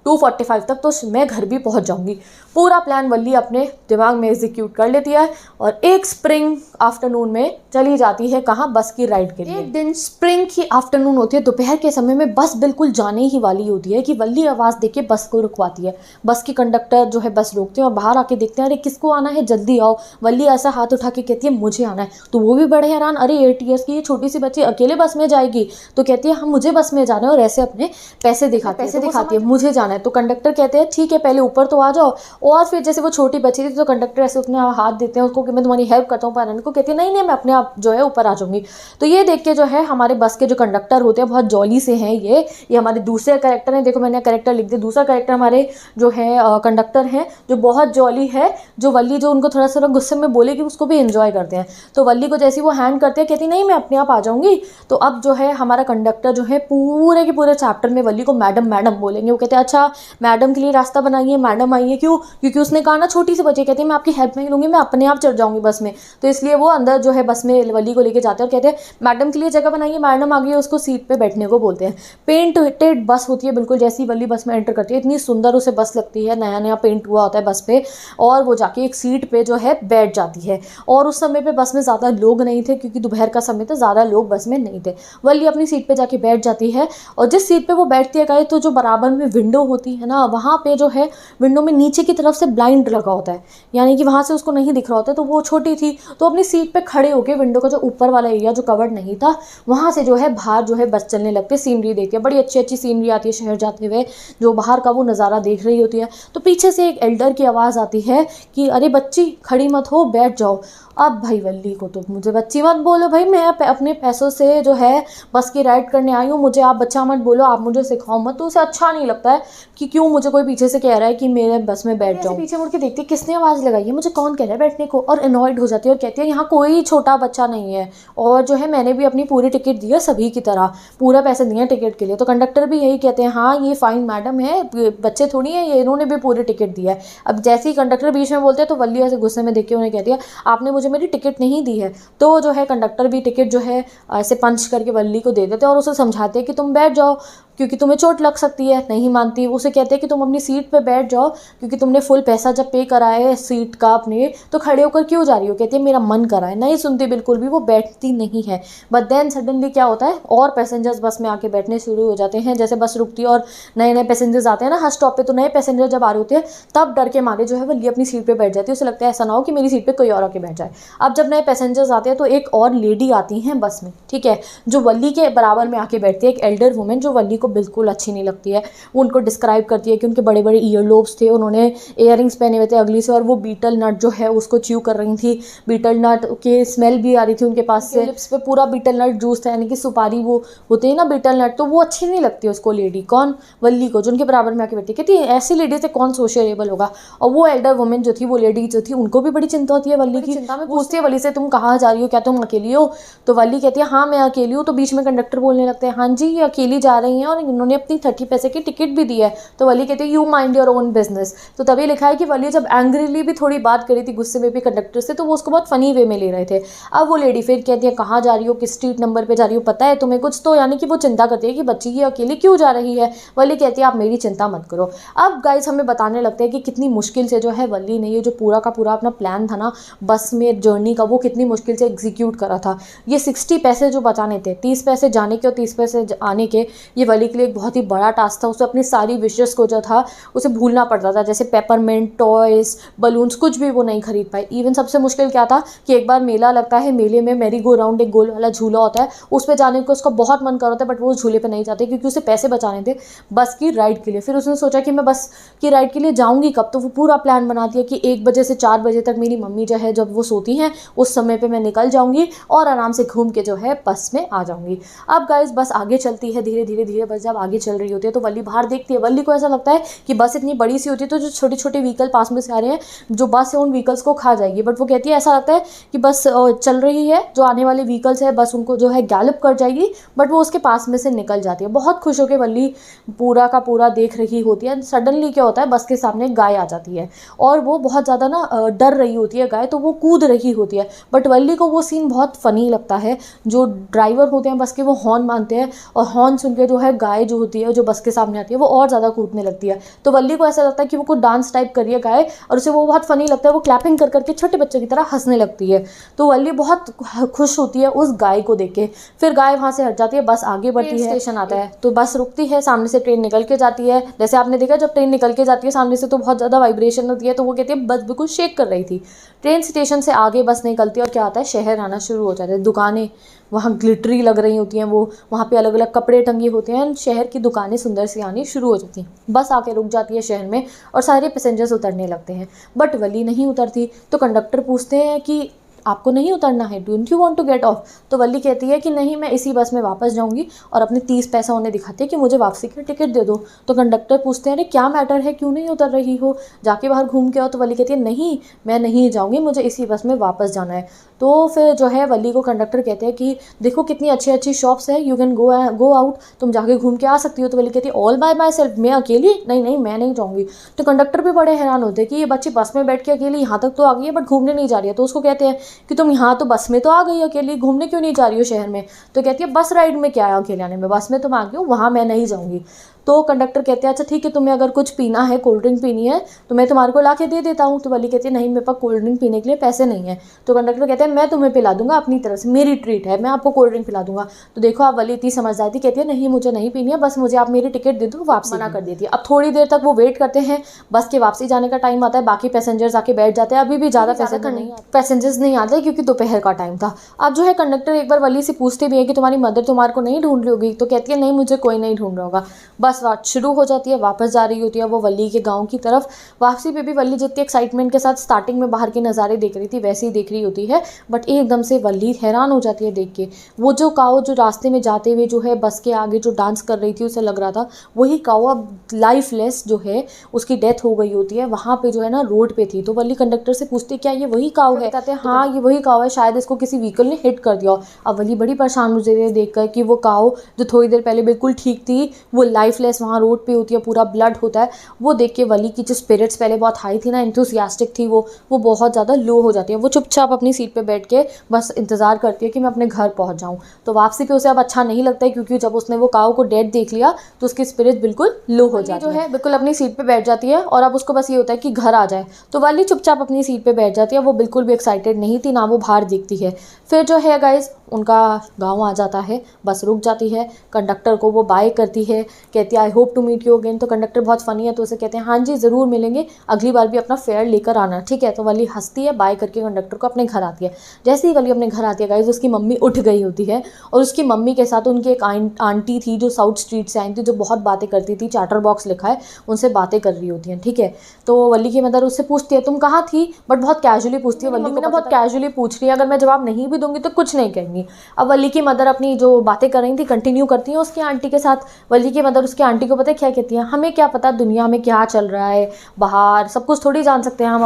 S1: 2:45 तक तो मैं घर भी पहुंच जाऊंगी। पूरा प्लान वल्ली अपने दिमाग में एग्जीक्यूट कर लेती है और एक स्प्रिंग आफ्टरनून में चली जाती है कहाँ, बस की राइड के लिए। एक दिन स्प्रिंग की आफ्टरनून होती है, दोपहर के समय में बस बिल्कुल जाने ही वाली होती है कि वल्ली आवाज़ देके बस को रुकवाती है। बस की कंडक्टर जो है बस रोकते हैं और बाहर आके देखते हैं, अरे किसको आना है, जल्दी आओ। वल्ली ऐसा हाथ उठा के कहती है मुझे आना है, तो वो भी बड़े हैरान, अरे 8 ईयर्स की ये छोटी सी बच्ची अकेले बस में जाएगी, तो कहती है हम मुझे बस में जाना है, और ऐसे अपने पैसे दिखाती है मुझे जाना है। तो कंडक्टर कहते हैं ठीक है पहले ऊपर तो आ जाओ, और फिर जैसे वो छोटी बच्ची थी तो कंडक्टर ऐसे उसने हाथ देते हैं उसको कि मैं तुम्हारी हेल्प करता हूँ पाने को, कहती है नहीं मैं अपने आप जो है ऊपर आ जाऊंगी। तो ये देख के जो है हमारे बस के जो कंडक्टर होते हैं बहुत जॉली से हैं, ये हमारे दूसरे कैरेक्टर हैं, देखो मैंने कैरेक्टर लिख दिया, दूसरा कैरेक्टर हमारे जो है कंडक्टर हैं जो बहुत जॉली है, जो वल्ली जो उनको थोड़ा सा गुस्से में बोलेगी उसको भी एंजॉय करते हैं। तो वल्ली को जैसे वो हैंड करते हैं कहती नहीं मैं अपने आप आ जाऊंगी। तो अब जो है हमारा कंडक्टर जो है पूरे के पूरे चैप्टर में वल्ली को मैडम मैडम बोलेंगे। वो कहते हैं अच्छा मैडम के लिए रास्ता बनाइए, मैडम आइए, क्यों, क्योंकि उसने कहा ना छोटी सी बच्ची कहती है मैं आपकी हेल्प नहीं लूँगी, मैं अपने आप चढ़ जाऊँगी बस में। तो इसलिए वो अंदर जो है बस में वल्ली को लेके जाते हैं और कहते हैं मैडम के लिए जगह बनाइए, मैडम आ गई है, उसको सीट पे बैठने को बोलते हैं। पेंटेड बस होती है बिल्कुल, जैसी वल्ली बस में एंटर करती है इतनी सुंदर उसे बस लगती है, नया नया पेंट हुआ होता है बस पे, और वो जाके एक सीट पे जो है बैठ जाती है। और उस समय पे बस में ज़्यादा लोग नहीं थे क्योंकि दोपहर का समय था, ज़्यादा लोग बस में नहीं थे। वल्ली अपनी सीट पे जाके बैठ जाती है, और जिस सीट पे वो बैठती है गाइस तो जो बराबर में विंडो होती है ना, वहाँ पे जो है विंडो में नीचे की तरफ से ब्लाइंड लगा होता है, यानी कि वहाँ से उसको नहीं दिख रहा होता है। तो वो छोटी थी तो अपनी सीट पे खड़े होकर विंडो का जो ऊपर वाला एरिया जो कवर्ड नहीं था वहाँ से जो है बाहर जो है बस चलने लगती है, सीनरी देख के बड़ी अच्छी अच्छी सीनरी आती है शहर जाते हुए, जो बाहर का वो नज़ारा देख रही होती है। तो पीछे से एक एल्डर की आवाज़ आती है कि अरे बच्ची खड़ी मत हो, बैठ जाओ। अब भाई वल्ली को तो मुझे बच्ची मत बोलो भाई, मैं अपने पैसों से जो है बस की राइड करने आई हूँ, मुझे आप बच्चा मत बोलो, आप मुझे सिखाओ मत। तो उसे अच्छा नहीं लगता है कि क्यों मुझे कोई पीछे से कह रहा है कि मेरे बस में बैठ जाओ। पीछे मुड़ के देखती है किसने आवाज़ लगाई है, मुझे कौन कह रहा है बैठने को, और अनॉयड हो जाती है और कहती है यहाँ कोई छोटा बच्चा नहीं है, और जो है मैंने भी अपनी पूरी टिकट दी है सभी की तरह, पूरा पैसे दिए हैं टिकट के लिए। तो कंडक्टर भी यही कहते हैं हाँ ये फाइन मैडम है, बच्चे थोड़ी है ये, इन्होंने भी पूरी टिकट दी है। अब जैसे ही कंडक्टर बीच में बोलते हैं तो वल्ली ऐसे गुस्से में देख के उन्हें कहती है आपने मुझे मेरी टिकट नहीं दी है। तो जो है कंडक्टर भी टिकट जो है ऐसे पंच करके वल्ली को दे देते हैं और उसे समझाते हैं कि तुम बैठ जाओ क्योंकि तुम्हें चोट लग सकती है। नहीं मानती, उसे कहते हैं कि तुम अपनी सीट पे बैठ जाओ क्योंकि तुमने फुल पैसा जब पे करा है सीट का अपने, तो खड़े होकर क्यों जा रही हो। कहती है मेरा मन करा है। नहीं सुनती बिल्कुल भी, वो बैठती नहीं है। बट देन सडनली क्या होता है, और पैसेंजर्स बस में आके बैठने शुरू हो जाते हैं। जैसे बस रुकती है और नए नए पैसेंजर्स आते हैं ना हर स्टॉप पे, तो नए पैसेंजर जब आ रहे होते हैं तब डर के मारे जो है वल्ली अपनी सीट पर बैठ जाती है। उसे लगता है ऐसा ना हो कि मेरी सीट पर कोई और आके बैठ जाए। अब जब नए पैसेंजर्स आते हैं तो एक और लेडी आती हैं बस में, ठीक है, जो वल्ली के बराबर में आके बैठती है, एक एल्डर वुमेन जो वल्ली को बिल्कुल अच्छी नहीं लगती है। वो उनको डिस्क्राइब करती है कि उनके बड़े बड़े ईयर लोब्स थे, उन्होंने इयररिंग्स पहने हुए थे अगली से, और वो बीटल नट जो है उसको च्यू कर रही थी। बीटल नट की स्मेल भी आ रही थी उनके पास से, लिप्स पे पूरा बीटल नट जूस था, यानी कि सुपारी वो होते हैं ना बीटल नट, तो वो अच्छी नहीं लगती उसको लेडी। कौन? वल्ली को, जो उनके बराबर में आके बैठी। कहती है ऐसी लेडी से कौन सोशियबल होगा। और वो एल्डर वुमेन जो थी, वो लेडी जो थी, उनको भी बड़ी चिंता होती है वल्ली की। चिंता में पूछती है वल्ली से तुम कहाँ जा रही हो, क्या तुम अकेली हो। तो वल्ली कहती है हाँ मैं अकेली हूँ। तो बीच में कंडक्टर बोलने लगते हैं हाँ जी ये अकेली जा रही हैं और और इन्होंने अपनी 30 पैसे की टिकट भी दी है। तो वली कहती है you mind your own business. तो तभी लिखा है कि वली जब एंग्रीली भी थोड़ी बात करी थी, गुस्से में भी कंडक्टर से, तो वो उसको बहुत फनी वे में ले रहे थे। अब वो लेडी फिर कहती है कहाँ जा रही हो, किस स्ट्रीट नंबर पे जा रही हो, पता है तुम्हें कुछ? तो यानी कि वो चिंता करती है कि बच्ची ये अकेली क्यों जा रही है। वली कहती है आप मेरी चिंता मत करो। अब गाइस हमें बताने लगते हैं कि कितनी मुश्किल से जो है वली ने ये जो पूरा का पूरा अपना प्लान था ना बस में जर्नी का, वो कितनी मुश्किल से एग्जीक्यूट करा था। ये 60 पैसे जो बचाने थे, 30 पैसे जाने के और 30 पैसे आने के, ये वली के लिए एक बहुत ही बड़ा टास्क था। उसे अपनी सारी विशेस को जो था उसे भूलना पड़ता था, जैसे पेपरमिंट, टॉयज, बलून्स, कुछ भी वो नहीं खरीद पाई। इवन सबसे मुश्किल क्या था कि एक बार मेला लगता है, मेले में मैरी गो राउंड एक गोल वाला झूला होता है, उस पर जाने को उसका बहुत मन कर रहा था, बट वो उस झूले पर नहीं जाते क्योंकि उसे पैसे बचाने थे बस की राइड के लिए। फिर उसने सोचा कि मैं बस की राइड के लिए जाऊंगी कब, तो वो पूरा प्लान बना दिया कि 1 बजे से 4 बजे तक मेरी मम्मी जो है जब वो सोती हैं उस समय पे मैं निकल जाऊंगी और आराम से घूम के जो है बस में आ जाऊंगी। अब गाइस बस आगे चलती है, धीरे धीरे धीरे बस जब आगे चल रही होती है तो वली बाहर देखती है। वली को ऐसा लगता है कि बस इतनी बड़ी सी होती है तो जो छोटे छोटे व्हीकल पास में से आ रहे हैं, जो बस है उन व्हीकल्स को खा जाएगी, बट वो कहती है ऐसा लगता है कि बस चल रही है, जो आने वाले व्हीकल्स है बस उनको जो है गैलप कर जाएगी, बट वो उसके पास में से निकल जाती है। बहुत खुश होकर वली पूरा का पूरा देख रही होती है। सडनली क्या होता है, बस के सामने गाय आ जाती है और वो बहुत ज़्यादा ना डर रही होती है गाय, तो वो कूद रही होती है, बट वली को वो सीन बहुत फ़नी लगता है। जो ड्राइवर होते हैं बस के वो हॉर्न मारते हैं और हॉर्न सुन के जो है गाय जो होती है जो बस के सामने आती है वो और ज़्यादा कूदने लगती है। तो वली को ऐसा लगता है कि वो कुछ डांस टाइप कर रही है गाय और उसे वो बहुत फ़नी लगता है, वो क्लैपिंग कर करके छोटे बच्चे की तरह हंसने लगती है। तो वली बहुत खुश होती है उस गाय को देख के। फिर गाय वहाँ से हट जाती है, बस आगे बढ़ती है, स्टेशन आता है तो बस रुकती है, सामने से ट्रेन निकल के जाती है। जैसे आपने देखा जब ट्रेन निकल के जाती है सामने से तो बहुत ज़्यादा वाइब्रेशन होती है, तो वो कहती है बस बिल्कुल शेक कर रही थी। ट्रेन स्टेशन से आगे बस निकलती है और क्या होता है, शहर आना शुरू हो जाता है। दुकानें वहाँ ग्लिटरी लग रही होती हैं, वो वहाँ पे अलग अलग कपड़े टंगे होते हैं, शहर की दुकानें सुंदर सी आनी शुरू हो जाती हैं। बस आके रुक जाती है शहर में और सारे पैसेंजर्स उतरने लगते हैं, बट वली नहीं उतरती। तो कंडक्टर पूछते हैं कि आपको नहीं उतरना है, don't you want to get off? तो वली कहती है कि नहीं, मैं इसी बस में वापस जाऊंगी, और अपने 30 पैसा उन्हें दिखाती है कि मुझे वापसी की टिकट दे दो। तो कंडक्टर पूछते हैं अरे क्या मैटर है, क्यों नहीं उतर रही हो, जाके बाहर घूम के आओ। तो वली कहती है नहीं, मैं नहीं जाऊँगी, मुझे इसी बस में वापस जाना है। तो फिर जो है वली को कंडक्टर कहते हैं कि देखो कितनी अच्छी अच्छी शॉप्स है, यू कैन गो आउट, तुम जाके घूम के आ सकती हो। तो वली कहती है ऑल बाय माई सेल्फ, मैं अकेली? नहीं नहीं, मैं नहीं जाऊँगी। तो कंडक्टर भी बड़े हैरान होते हैं कि ये बच्ची बस में बैठ के अकेली यहाँ तक तो आ गई है बट घूमने नहीं जा रही है। तो उसको कहते हैं कि तुम यहाँ तो बस में तो आ गई अकेली, घूमने क्यों नहीं जा रही हो शहर में? तो कहती है बस राइड में क्या है अकेले आने में, बस में तुम आ गई हो, वहाँ मैं नहीं जाऊँगी। तो कंडक्टर कहते हैं अच्छा ठीक है, तुम्हें अगर कुछ पीना है, कोल्ड ड्रिंक पीनी है तो मैं तुम्हारे को ला के दे देता हूँ। तो वली कहती है नहीं, मेरे पास कोल्ड ड्रिंक पीने के लिए पैसे नहीं है। तो कंडक्टर कहते हैं मैं तुम्हें पिला दूंगा अपनी तरफ से, मेरी ट्रीट है, मैं आपको कोल्ड ड्रिंक पिला दूंगा। तो देखो आप वली इतनी समझदार थी, कहती है नहीं मुझे नहीं पीनी है, बस मुझे आप मेरी टिकट दे दो, वापस मना कर देती है। अब थोड़ी देर तक वो वेट करते हैं, बस के वापसी जाने का टाइम आता है, बाकी पैसेंजर्स आके बैठ जाते हैं। अभी भी ज़्यादा पैसेंजर्स नहीं आते क्योंकि दोपहर का टाइम था। अब जो है कंडक्टर एक बार वली से पूछते भी है कि तुम्हारी मदर तुम्हारे को नहीं ढूंढ रही होगी? तो कहती है नहीं, मुझे कोई नहीं ढूंढ रहा होगा। बस बात शुरू हो जाती है, वापस जा रही होती है वो वली के गांव की तरफ। वापसी पे भी वली जितनी एक्साइटमेंट के साथ स्टार्टिंग में बाहर के नज़ारे देख रही थी वैसे ही देख रही होती है, बट एकदम से वली हैरान हो जाती है देख के। वो जो काऊ जो रास्ते में जाते हुए जो है बस के आगे जो डांस कर रही थी उसे लग रहा था वही काऊ अब लाइफलेस जो है उसकी डेथ हो गई होती है, वहाँ पे जो है ना रोड पे थी। तो वली कंडक्टर से पूछती क्या ये वही काऊ है? कहते हैं हाँ ये वही काऊ है, शायद इसको किसी व्हीकल ने हिट कर दिया। अब वली बड़ी परेशान हो जाती है देखकर कि वो काऊ जो थोड़ी देर पहले बिल्कुल ठीक थी वो लाइफलेस वहाँ रोड पे होती है, पूरा ब्लड होता है। वो देख के वली की जो स्पिरिट्स पहले बहुत हाई थी ना, एंथुसियास्टिक थी, वो बहुत ज़्यादा लो हो जाती है। वो चुपचाप अपनी सीट पे बैठ के बस इंतज़ार करती है कि मैं अपने घर पहुँच जाऊँ। तो वापसी पे उसे अब अच्छा नहीं लगता है क्योंकि जब उसने वो काऊ को डेड देख लिया तो उसकी स्पिरिट बिल्कुल लो हो जाती है, जो है बिल्कुल अपनी सीट पे बैठ जाती है और अब उसको बस ये होता है कि घर आ जाए। तो वली चुपचाप अपनी सीट पे बैठ जाती है, वो बिल्कुल भी एक्साइटेड नहीं थी, ना वो बाहर दिखती है। फिर जो है गाइस उनका गांव आ जाता है, बस रुक जाती है, कंडक्टर को वो बाय करती है, कहती है I hope to meet you again. तो कंडक्टर बहुत फ़नी है तो उसे कहते हैं हाँ जी ज़रूर मिलेंगे, अगली बार भी अपना फेयर लेकर आना, ठीक है। तो वली हंसती है, बाय करके कंडक्टर को अपने घर आती है। जैसे ही वली अपने घर आती है गाइस उसकी मम्मी उठ गई होती है और उसकी मम्मी के साथ उनकी एक आंटी थी जो साउथ स्ट्रीट से आई थी, जो बहुत बातें करती थी, चैटर बॉक्स लिखा है, उनसे बातें कर रही होती हैं, ठीक है। तो वली की मदर उससे पूछती है तुम कहाँ थी, बट बहुत कैजुअली पूछती है। वली ने बहुत कैजुअली पूछ रही है, अगर मैं जवाब नहीं भी दूंगी तो कुछ नहीं कहेंगी। अब वली की मदर अपनी जो बातें कर रही थी कंटिन्यू करती हैं उसकी आंटी के साथ। वली की मदर उसकी आंटी को पता है क्या कहती है, हमें क्या पता दुनिया में क्या चल रहा है, बाहर सब कुछ थोड़ी जान सकते हैं हम,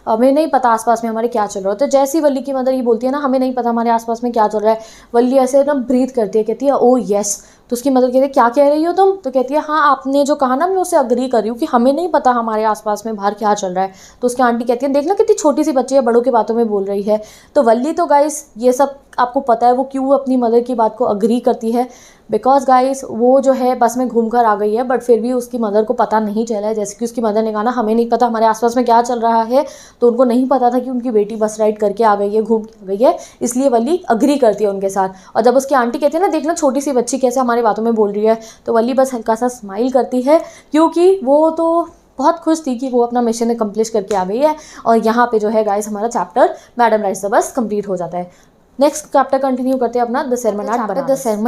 S1: हमें नहीं पता आसपास में हमारे क्या चल रहा है। तो जैसी वली की मदर ये बोलती है ना हमें नहीं पता हमारे आसपास में क्या चल रहा है, वली ऐसे ना ब्रीथ करती है, कहती है ओ यस तो उसकी मदर कहती है क्या कह रही हो तुम? तो कहती है हाँ आपने जो कहा ना मैं उससे अग्री कर रही हूँ कि हमें नहीं पता हमारे आसपास में बाहर क्या चल रहा है। तो उसकी आंटी कहती है देखना कितनी छोटी सी बच्ची है, बड़ों की बातों में बोल रही है। तो वल्ली तो गाइस ये सब आपको पता है वो क्यों अपनी मदर की बात को अग्री करती है, बिकॉज गाइस वो जो है बस में घूम कर आ गई है, बट फिर भी उसकी मदर को पता नहीं चला है। जैसे कि उसकी मदर ने कहा ना हमें नहीं पता हमारे आसपास में क्या चल रहा है, तो उनको नहीं पता था कि उनकी बेटी बस राइड करके आ गई है, घूम के आ गई है, इसलिए वल्ली अग्री करती है उनके साथ। और जब उसकी आंटी कहती है ना देखना छोटी सी बच्ची कैसे हमारी बातों में बोल रही है, तो वल्ली बस हल्का सा स्माइल करती है, क्योंकि वो तो बहुत खुश थी कि वो अपना मिशन अकम्प्लिश करके आ गई है। और यहाँ पे जो है गाइस हमारा चैप्टर मैडम राइड्स द बस कंप्लीट हो जाता है। नेक्स्ट चैप्टर कंटिन्यू करते हैं अपना द sermon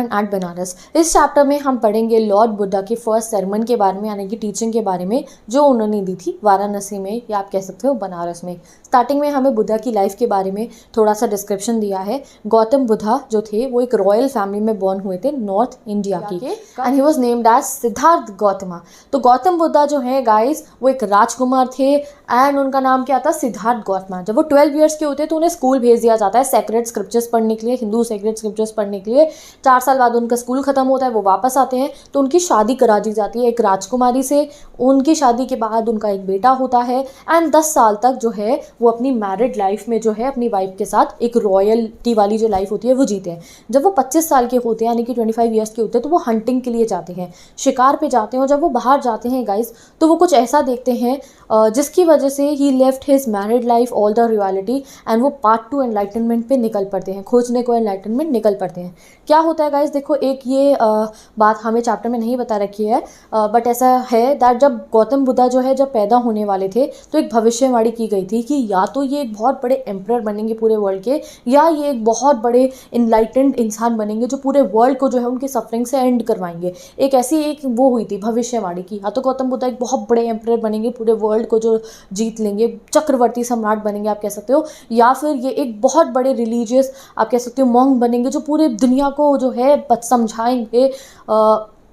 S1: एट बनारस। इस चैप्टर में हम पढ़ेंगे लॉर्ड बुद्धा के फर्स्ट sermon के बारे में, यानी कि टीचिंग के बारे में, जो उन्होंने दी थी वाराणसी में, या आप कह सकते हो बनारस में। स्टार्टिंग में हमें बुद्धा की लाइफ के बारे में थोड़ा सा डिस्क्रिप्शन दिया है। गौतम बुद्धा जो थे वो एक रॉयल फैमिली में बॉर्न हुए थे नॉर्थ इंडिया की, and he was named as Siddhartha Gautama. तो गौतम बुद्धा जो है गाइस वो एक राजकुमार थे, एंड उनका नाम क्या था सिद्धार्थ गौतमा। जब वो 12 ईयर्स के होते हैं तो उन्हें स्कूल भेज दिया जाता है सेक्रेट स्क्रिप्चर्स पढ़ने के लिए, हिंदू सेक्रेट स्क्रिप्चर्स पढ़ने के लिए। 4 साल बाद उनका स्कूल खत्म होता है, वो वापस आते हैं, तो उनकी शादी करा दी जाती है एक राजकुमारी से। उनकी शादी के बाद उनका एक बेटा होता है, एंड 10 साल तक जो है वो अपनी मैरिड लाइफ में जो है अपनी वाइफ के साथ एक रॉयल्टी वाली जो लाइफ होती है वो जीते हैं। जब वो 25 साल के होते हैं यानी कि 25 ईयर्स के होते हैं, तो वो हंटिंग के लिए जाते हैं, शिकार पे जाते हैं। और जब वो बाहर जाते हैं गाइस तो वो कुछ ऐसा देखते हैं जिसकी वजह से ही left his married life all the reality, and वो पार्ट 2 एनलाइटनमेंट पे निकल पड़ते हैं, खोजने को एनलाइटनमेंट निकल पड़ते हैं। क्या होता है गाइस देखो, एक ये बात हमें चैप्टर में नहीं बता रखी है, बट ऐसा है दैट जब गौतम बुद्धा जो है जब पैदा होने वाले थे तो एक भविष्यवाणी की गई थी कि या तो ये एक बहुत बड़े एम्परर बनेंगे पूरे वर्ल्ड के, या ये एक बहुत बड़े इनलाइटेंड इंसान बनेंगे जो पूरे वर्ल्ड को जो है उनकी सफरिंग से एंड करवाएंगे। एक ऐसी एक वो हुई थी भविष्यवाणी की, या तो गौतम बुद्धा एक बहुत बड़े एम्परर बनेंगे, पूरे वर्ल्ड को जो जीत लेंगे, चक्रवर्ती सम्राट बनेंगे आप कह सकते हो, या फिर ये एक बहुत बड़े रिलीजियस आप कह सकते हो मॉन्क बनेंगे जो पूरे दुनिया को जो है समझाएंगे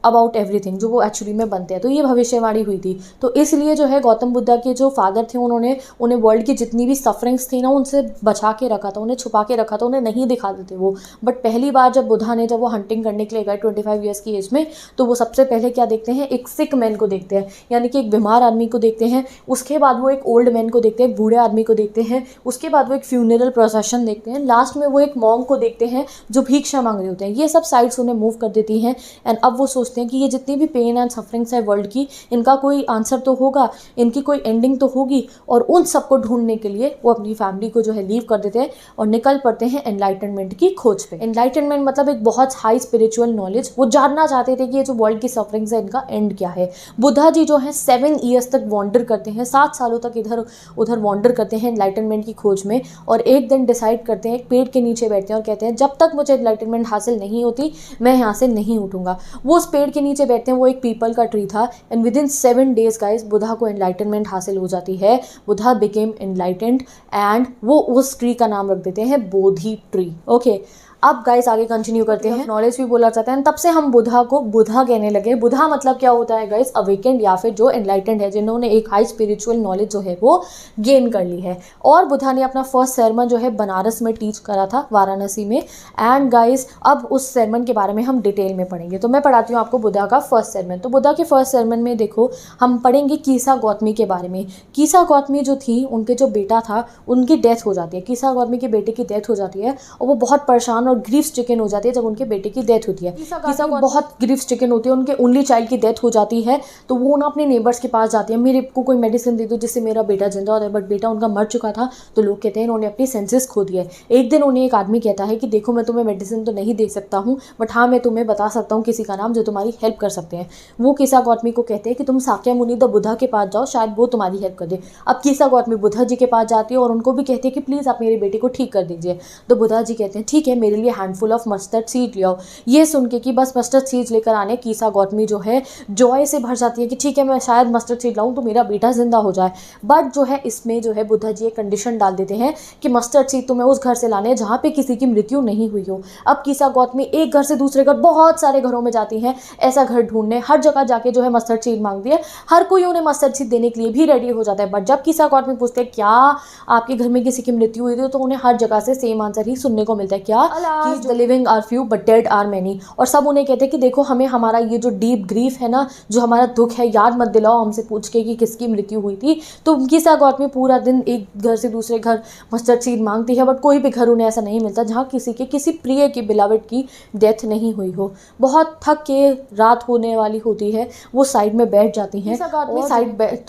S1: अबाउट एवरीथिंग, जो वो एक्चुअली में बनते हैं। तो ये भविष्यवाणी हुई थी। तो इसलिए जो है गौतम बुद्धा के जो फादर थे उन्होंने उन्हें वर्ल्ड की जितनी भी सफरिंग्स थी ना उनसे बचा के रखा था, उन्हें छुपा के रखा था, उन्हें नहीं दिखाते थे वो। बट पहली बार जब बुद्धा ने जब वो हंटिंग करने के लिए गए 25 ईयर्स की एज में, तो वो सबसे पहले क्या देखते हैं, एक सिक मैन को देखते हैं, यानी कि एक बीमार आदमी को देखते हैं। उसके बाद वो एक ओल्ड मैन को देखते हैं, एक बूढ़े आदमी को देखते हैं। उसके बाद वो एक फ्यूनरल प्रोसेशन देखते हैं। लास्ट में वो एक मॉन्क को देखते हैं जो भिक्षा मांग रहे होते हैं। ये सब साइड्स उन्हें मूव कर देती हैं, एंड अब वो सोचते हैं कि ये जितनी भी पेन एंड सफरिंग्स है वर्ल्ड की, इनका कोई आंसर तो होगा, इनकी कोई एंडिंग तो होगी। और उन सबको ढूंढने के लिए वो अपनी फैमिली को जो है लीव कर देते हैं और निकल पड़ते हैं एनलाइटनमेंट की खोज पे। एनलाइटनमेंट मतलब एक बहुत हाई स्पिरिचुअल नॉलेज। वो जानना चाहते थे कि ये जो वर्ल्ड की सफरिंग्स है इनका एंड क्या है। बुद्धा जी जो है 7 ईयर्स तक वॉन्डर करते हैं, 7 सालों तक इधर उधर वॉन्डर करते हैं एनलाइटनमेंट की खोज में। और एक दिन डिसाइड करते हैं, एक पेड़ के नीचे बैठते हैं और कहते हैं जब तक मुझे एनलाइटनमेंट हासिल नहीं होती मैं यहाँ से नहीं उठूंगा। वो उस पेड़ के नीचे बैठते हैं, वो एक पीपल का ट्री था, and with in 7 days guys Buddha को एनलाइटनमेंट हासिल हो जाती है। बुद्धा बिकेम एनलाइटेंड, एंड वो उस ट्री का नाम रख देते हैं बोधि ट्री। ओके, अब गाइस आगे कंटिन्यू करते हैं। नॉलेज भी बोला जाता है, तब से हम बुद्धा को बुद्धा कहने लगे। बुद्धा मतलब क्या होता है गाइस, अवेकेंड, या फिर जो एनलाइटेंड है, जिन्होंने एक हाई स्पिरिचुअल नॉलेज जो है वो गेन कर ली है। और बुद्धा ने अपना फर्स्ट sermon जो है बनारस में टीच करा था, वाराणसी में। एंड गाइस अब उस sermon के बारे में हम डिटेल में पढ़ेंगे। तो मैं पढ़ाती हूँ आपको बुद्धा का फर्स्ट sermon। तो बुद्धा के फर्स्ट sermon में देखो हम पढ़ेंगे कीसा गौतमी के बारे में। कीसा गौतमी जो थी, उनके जो बेटा था उनकी डेथ हो जाती है। कीसा गौतमी के बेटे की डेथ हो जाती है और वो बहुत परेशान और ग्रीफ स्ट्रिकन हो जाती है जब उनके बेटे की डेथ होती है। कीसा बहुत ग्रीफ स्ट्रिकन होती है, उनके ओनली चाइल्ड की डेथ हो जाती है। तो वो ना अपने नेबर्स के पास जाती है, मेरे को कोई मेडिसिन दे दो जिससे मेरा बेटा जिंदा हो जाए। बट बेटा उनका मर चुका था, तो लोग कहते हैं इन्होंने अपनी सेंसेस खो दिए। एक दिन उन्हें एक आदमी कहता है कि देखो मैं तुम्हें मेडिसिन तो नहीं दे सकता हूँ, बट हाँ मैं तुम्हें बता सकता हूँ किसी का नाम जो तुम्हारी हेल्प कर सकते हैं। वो कीसा गौतमी को कहते हैं कि तुम साक्या मुनि द बुद्धा के पास जाओ, शायद वो तुम्हारी हेल्प कर दे। अब कीसा गौतमी बुद्धा जी के पास जाती है और उनको भी कहती है कि प्लीज़ आप मेरे बेटे को ठीक कर दीजिए। तो बुद्धा जी कहते हैं ठीक है, मेरे लिए हैंडफुल ऑफ मस्टर्ड सीड ले आओ। ये सुन के कि बस मस्टर्ड सीड्स लेकर आने, कीसा गौतमी जो है जॉय से भर जाती है कि ठीक है मैं शायद मस्टर्ड सीड लाऊं तो मेरा बेटा जिंदा हो जाए। बट जो है इसमें जो है बुद्धा जी एक कंडीशन डाल देते हैं कि मस्टर्ड सीड तुम्हें उस घर से लाने हैं जहाँ पे किसी की मृत्यु नहीं हुई हो। अब कीसा गौतमी एक घर से दूसरे घर, बहुत सारे घरों में जाती हैं ऐसा घर ढूंढने, हर जगह जाके जो है मस्टर्ड सीड मांगती है। हर कोई उन्हें मस्टर्ड सीड देने के लिए भी रेडी हो जाता है। बट जब कीसा गौतमी पूछते हैं क्या आपके घर में किसी की मृत्यु हुई थी, तो उन्हें हर जगह से सेम आंसर ही सुनने को मिलता है, क्या कि the living are few but dead are many, और सब उन्हें कहते हैं कि देखो हमें हमारा ये जो डीप ग्रीफ है ना, जो हमारा दुख है, याद मत दिलाओ हमसे पूछ के कि किसकी मृत्यु हुई थी। तो कीसा गौतमी पूरा दिन एक घर से दूसरे घर मस्टर्ड सीड मांगती है, बट कोई भी घर उन्हें ऐसा नहीं मिलता जहाँ किसी प्रिय की बिलावट की डेथ नहीं हुई हो। बहुत थक के रात होने वाली होती है, वो साइड में बैठ जाती हैं,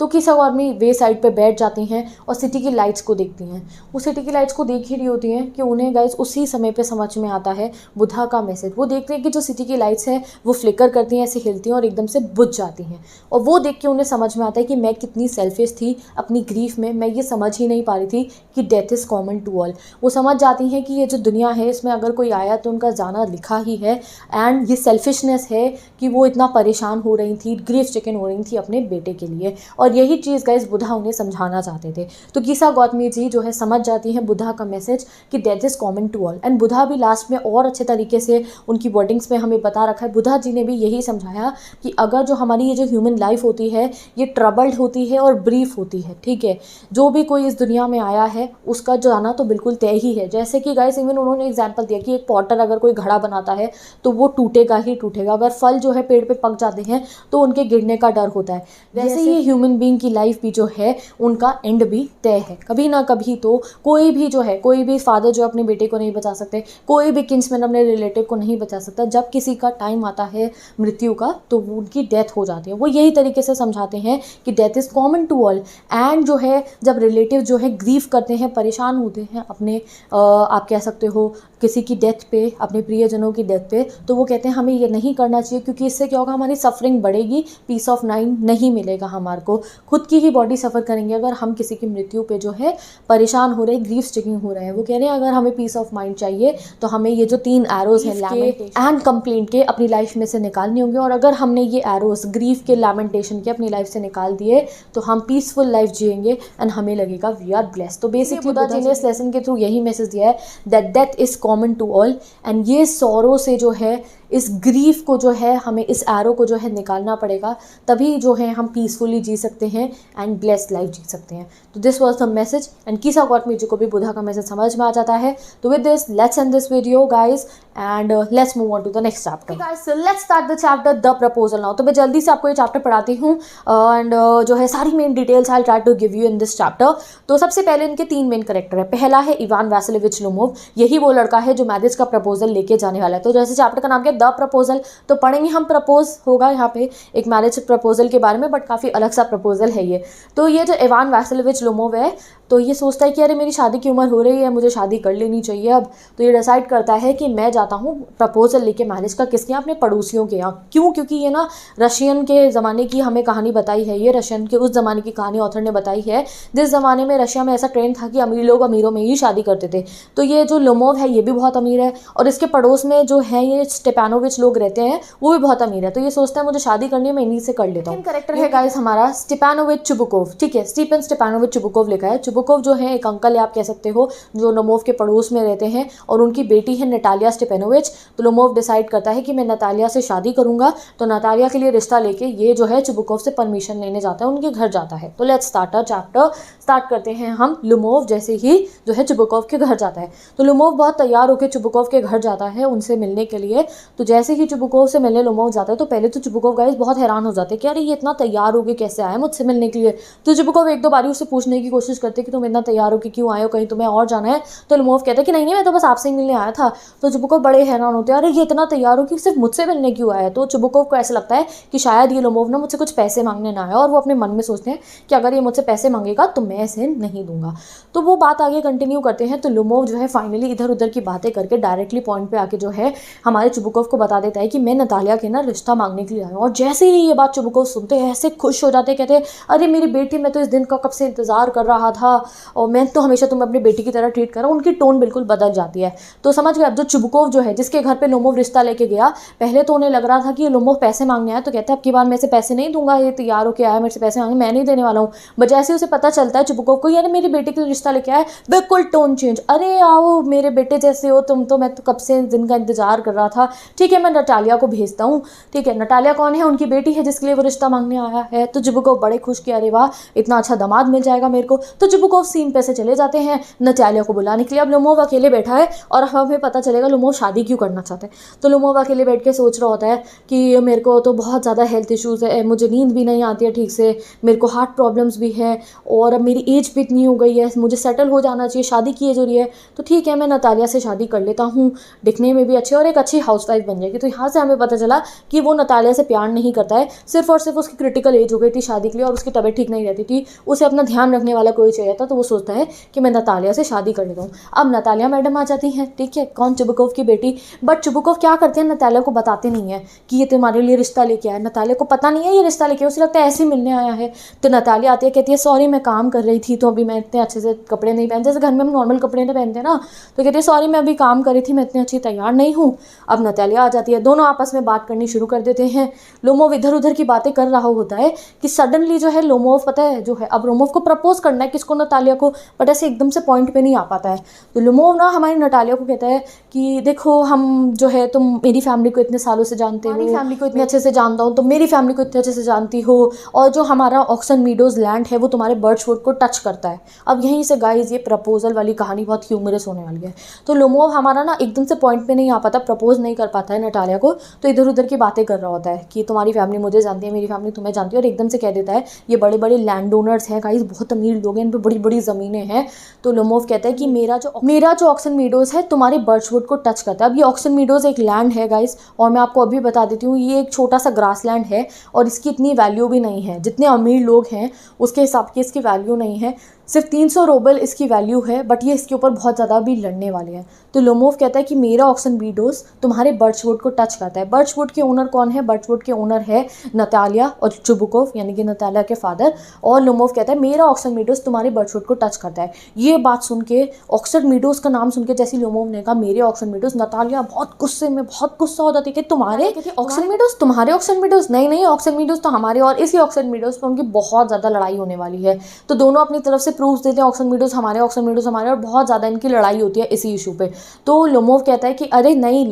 S1: कीसा गौतमी वे साइड पे बैठ जाती हैं और सिटी की लाइट्स को देखती हैं। वो सिटी की लाइट्स को देख ही रही होती हैं कि उन्हें गाइस उसी समय पे समझ में आता है बुधा का मैसेज। वो देखते हैं कि जो सिटी की लाइट्स हैं वो फ्लिकर करती हैं, ऐसे हिलती हैं और एकदम से बुझ जाती हैं, और वो देख के उन्हें समझ में आता है कि मैं कितनी सेल्फिश थी अपनी ग्रीफ में, मैं ये समझ ही नहीं पा रही थी कि death is common to all. वो समझ जाती हैं कि ये जो दुनिया है इसमें अगर कोई आया तो उनका जाना लिखा ही है, एंड ये सेल्फिशनेस है कि वो इतना परेशान हो रही थी, ग्रीफ चिकन हो रही थी अपने बेटे के लिए, और यही चीज़ गाइस बुधा उन्हें समझाना चाहते थे। तो कीसा गौतमी जी जो है समझ जाती हैं बुधा का मैसेज कि death is common to all, and Buddha भी लास्ट में और अच्छे तरीके से उनकी वर्डिंग्स में हमें बता रखा है। बुधा जी ने भी यही समझाया कि अगर जो हमारी ये जो ह्यूमन लाइफ होती है ये ट्रबल्ड होती है और ब्रीफ होती है, ठीक है, जो भी कोई इस दुनिया में आया है उसका जाना तो बिल्कुल तय ही है। जैसे कि गाइस इवन उन्होंने एग्जाम्पल दिया कि एक पॉटर अगर कोई घड़ा बनाता है तो वो टूटेगा ही टूटेगा, अगर फल जो है पेड़ पे पक जाते हैं तो उनके गिरने का डर होता है, वैसे ही ह्यूमन बीइंग की लाइफ भी जो है उनका एंड भी तय है। कभी ना कभी तो कोई भी जो है, कोई भी फादर जो अपने बेटे को नहीं बचा सकते, कोई भी किंसमैन अपने रिलेटिव को नहीं बचा सकता, जब किसी का टाइम आता है मृत्यु का तो उनकी डेथ हो जाती है। वो यही तरीके से समझाते हैं कि death is common to all, and जो है जब रिलेटिव जो है ग्रीव करते हैं, परेशान होते हैं अपने आप कह सकते हो किसी की डेथ पे, अपने प्रियजनों की डेथ पे, तो वो कहते हैं हमें ये नहीं करना चाहिए क्योंकि इससे क्या होगा, हमारी सफरिंग बढ़ेगी, पीस ऑफ माइंड नहीं मिलेगा हमारे को, खुद की ही बॉडी सफ़र करेंगे अगर हम किसी की मृत्यु पे जो है परेशान हो रहे हैं, ग्रीफ स्टिकिंग हो रहे हैं। वो कह रहे हैं अगर हमें पीस ऑफ माइंड चाहिए तो हमें ये जो 3 एरोज हैं लैमेंटेशन एंड कंप्लेंट के अपनी लाइफ में से निकालने होंगे, और अगर हमने ये एरोज ग्रीफ के, लैमेंटेशन के अपनी लाइफ से निकाल दिए तो हम पीसफुल लाइफ जिएंगे एंड हमें लगेगा वी आर ब्लेस्ड। तो बेसिकली बुधा जी ने इस लेसन के थ्रू यही मैसेज दिया है that death is common to all, and ये सॉरो से जो है, इस ग्रीफ को जो है, हमें इस एरो को जो है निकालना पड़ेगा, तभी जो है हम पीसफुली जी सकते हैं एंड ब्लेस्ड लाइफ जी सकते हैं। तो this was the message, and Kisa Gautami ji को भी बुधा का मैसेज समझ में आ जाता है। तो with this let's end this video guys, and let's move on to the next chapter. Guys let's start the chapter the proposal now. तो मैं जल्दी से आपको ये चैप्टर पढ़ाती हूँ, एंड जो है सारी main details I try to give you in this chapter. तो सबसे पहले इनके 3 मेन कैरेक्टर है। पहला है इवान वैसिलेविच लोमोव, यही वो लड़का है जो मैरिज का प्रपोजल लेके जाने वाला है। तो जैसे चैप्टर का नाम क्या है, द प्रपोजल, तो पढ़ेंगे हम प्रपोज होगा यहाँ पे एक मैरिज प्रपोजल के बारे में, बट काफ़ी अलग सा प्रपोजल है ये। तो ये जो इवान वैसिलेविच लोमोव है तो ये सोचता है कि अरे मेरी शादी की उम्र हो रही है, मुझे शादी कर लेनी चाहिए अब। तो ये डिसाइड करता है कि मैं जाता हूँ प्रपोजल लेके मैरिज का, किसके यहाँ, अपने पड़ोसियों के यहाँ। क्यों? क्योंकि ये ना रशियन के ज़माने की हमें कहानी बताई है, ये रशियन के उस ज़माने की कहानी ऑथर ने बताई है जिस ज़माने में रशिया में ऐसा ट्रेंड था कि अमीर लोग अमीरों में ही शादी करते थे। तो ये जो लोमोव है ये भी बहुत अमीर है, और इसके पड़ोस में जो है ये स्टेपानोविच लोग रहते हैं वो भी बहुत अमीर है। तो ये सोचता है मुझे शादी करनी है, मैं इन्हीं से कर लेता हूँ। कैरेक्टर है गाइस हमारा स्टेपानोविच चुबुकोव, ठीक है, स्टीफन स्टेपानोविच चुबुकोव लिखा है। चुबुकोव जो है एक अंकल है आप कह सकते हो, जो लोमोव के पड़ोस में रहते हैं, और उनकी बेटी है नटालिया स्टेपानोविच। तो लोमोव डिसाइड करता है कि मैं नटालिया से शादी करूंगा, तो नटालिया के लिए रिश्ता लेके ये जो है चुबुकोव से परमिशन लेने जाता है, उनके घर जाता है। तो let's start a chapter, start करते हैं हम। लोमोव जैसे ही जो है चुबुकोव के घर जाता है, तो लोमोव बहुत तैयार होकर चुबुकोव के घर जाता है उनसे मिलने के लिए। तो जैसे ही चुबुकोव से मिलने लोमोव जाता है तो पहले तो चुबुकोव गाइस बहुत हैरान हो जाते हैं कि अरे ये इतना तैयार होकर कैसे आया मुझसे मिलने के लिए। तो चुबुकोव 1-2 बारी उससे पूछने की कोशिश करते कि तुम इतना तैयार होकर क्यों आए हो, कहीं तुम्हें और जाना है। तो लोमोव कहता है कि नहीं मैं तो बस आपसे ही मिलने आया था। तो चुबुकोव बड़े हैरान होते हैं, अरे ये इतना तैयार हो कि सिर्फ मुझसे मिलने क्यों आया। तो चुबुकोव को ऐसा लगता है कि शायद ये लोमोव ना मुझसे कुछ पैसे मांगने ना आया, और वो अपने मन में सोचते हैं कि अगर ये मुझसे पैसे मांगेगा तो मैं इसे नहीं दूंगा। तो वो बात आगे कंटिन्यू करते हैं। तो लोमोव जो है फाइनली इधर उधर की बातें करके डायरेक्टली पॉइंट पे आके जो है हमारे चुबुकोव को बता देता है कि मैं नतालिया के ना रिश्ता मांगने के लिए आया हूँ। और जैसे ही ये बात चुबुकोव सुनते हैं ऐसे खुश हो जाते हैं, कहते हैं अरे मेरी बेटी, मैं तो इस दिन का कब से इंतजार कर रहा था, और मैं तो हमेशा तुम्हें अपनी बेटी की तरह ट्रीट कर रहा हूँ। उनकी टोन बिल्कुल बदल जाती है। तो समझ गए अब जो चुबुकोव जो है जिसके घर पे लोमोव रिश्ता लेके गया, पहले तो उन्हें लग रहा था कि ये लोमोव पैसे मांगने आया, तो कहते हैं अब की बार मैं इसे पैसे नहीं दूंगा, ये तैयार होकर आया मेरे से पैसे मांगे, मैं नहीं देने वाला हूँ। बट जैसे उसे पता चलता है चुबुकोव को यार मेरी बेटी के लिए रिश्ता लेके आया, बिल्कुल टोन चेंज, अरे आओ मेरे बेटे जैसे हो तुम, तो मैं तो कब से दिन का इंतजार कर रहा था ठीक है मैं नटालिया को भेजता हूँ। ठीक है, नटालिया कौन है, उनकी बेटी है जिसके लिए वो रिश्ता मांगने आया है। तो जुबुकोव बड़े खुश कि अरे वाह इतना अच्छा दामाद मिल जाएगा मेरे को। तो जुबुकोव सीन पे से चले जाते हैं नटालिया को बुलाने के लिए। अब लोमोव अकेले बैठा है और हमें पता चलेगा लोमोव शादी क्यों करना चाहता है। तो लोमोव अकेले बैठ के सोच रहा होता है कि मेरे को तो बहुत ज़्यादा हेल्थ इश्यूज़ है, मुझे नींद भी नहीं आती है ठीक से, मेरे को हार्ट प्रॉब्लम्स भी है और अब मेरी एज भी इतनी हो गई है, मुझे सेटल हो जाना चाहिए, शादी की एज हो रही है। तो ठीक है मैं नतालिया से शादी कर लेता हूँ, दिखने में भी अच्छी और एक अच्छी हाउसवाइफ बन जाएगी। तो यहाँ से हमें पता चला कि वो नतालिया से प्यार नहीं करता है, सिर्फ और सिर्फ उसकी क्रिटिकल एज हो गई थी शादी के लिए और उसकी तबीयत ठीक नहीं रहती थी, उसे अपना ध्यान रखने वाला कोई चाहिए था। तो वो सोचता है कि मैं नतालिया से शादी कर लेता हूँ। अब नतालिया मैडम आ जाती हैं, ठीक है, कौन, चुबुकोव की बेटी। बट चुबुकोव क्या करते हैं, नतालिया को बताते नहीं है कि ये तुम्हारे लिए रिश्ता लेके आया। नतालिया को पता नहीं है ये रिश्ता लेके, उसे लगता है ऐसे ही मिलने आया है। तो नतालिया आती है, कहती है सॉरी मैं काम कर रही थी तो अभी मैं इतने अच्छे से कपड़े नहीं पहनते, जैसे घर में हम नॉर्मल कपड़े नहीं पहनते ना। तो कहती है सॉरी मैं अभी काम कर रही थी, मैं इतनी अच्छी तैयार नहीं हूँ। अब नतालिया आ जाती है, दोनों आपस में बात करनी शुरू कर देते हैं। लोमोव इधर उधर की बातें कर रहा होता है कि सडनली जो है लोमोव पता है जो है अब लोमोव को प्रपोज करना है किसको, नतालिया को, बट ऐसे एकदम से पॉइंट पे नहीं आ पाता है। तो लोमोव ना हमारी नतालिया को कहता है कि देखो हम जो है तुम मेरी फैमिली को इतने सालों से जानते हो, मेरी फैमिली को इतने अच्छे से जानता हूँ, तो मेरी फैमिली को इतने अच्छे से जानती हो, और जो हमारा ऑक्सन मीडोज लैंड है वो तुम्हारे बर्चवुड को टच करता है। अब यहीं से गाइज ये प्रपोजल वाली कहानी बहुत ह्यूमरस होने वाली है। तो लोमोव हमारा ना एकदम से पॉइंट पे नहीं आ पाता, प्रपोज नहीं कर पाता है नटालिया को, तो इधर उधर की बातें कर रहा होता है कि तुम्हारी फैमिली मुझे जानती है, मेरी फैमिली तुम्हें जानती है, और एकदम से कह देता है ये बड़े बड़े लैंड ओनर्स हैं गाइज, बहुत अमीर लोग हैं, इन पर बड़ी बड़ी ज़मीनें हैं। तो लोमोव कहता है कि मेरा जो ऑक्सन मीडोज है तुम्हारे बर्चवुड को टच करता है। अब ये ऑक्सन मीडोज एक लैंड है गाइज, और मैं आपको अभी बता देती हूँ ये एक छोटा सा ग्रास लैंड है और इसकी इतनी वैल्यू भी नहीं है, जितने अमीर लोग हैं उसके हिसाब की इसकी वैल्यू नहीं है, सिर्फ 300 रूबल इसकी वैल्यू है, बट ये इसके ऊपर बहुत ज़्यादा भी लड़ने वाले हैं। तो लोमोव कहता है कि मेरा ऑक्सन मीडोज तुम्हारे बर्चवुड को टच करता है। बर्चवुड के ओनर कौन है, बर्चवुड के ओनर है नतालिया और चुबुकोव यानी कि नतालिया के फादर। और लोमोव कहता है मेरा ऑक्सन मीडोज तुम्हारे बर्चवुड को टच करता है। ये बात सुन के ऑक्सन मीडोज का नाम सुन के जैसे लोमोव ने कहा मेरे ऑक्सन मीडोज, नतालिया बहुत गुस्से में, बहुत गुस्सा हो जाती है कि तुम्हारे ऑक्सन मीडोज, तुम्हारे ऑक्सन मीडोज, नहीं ऑक्सन मीडोज तो हमारे, और इसी ऑक्सन मीडोज पर उनकी बहुत ज़्यादा लड़ाई होने वाली है। तो दोनों अपनी तरफ से प्रूफ देते हैं ऑक्सन मीडोज हमारे, ऑक्सन मीडोज हमारे, और बहुत ज़्यादा इनकी लड़ाई होती है इसी इशू पे। तो लोमोव कहता है कि अरे नहीं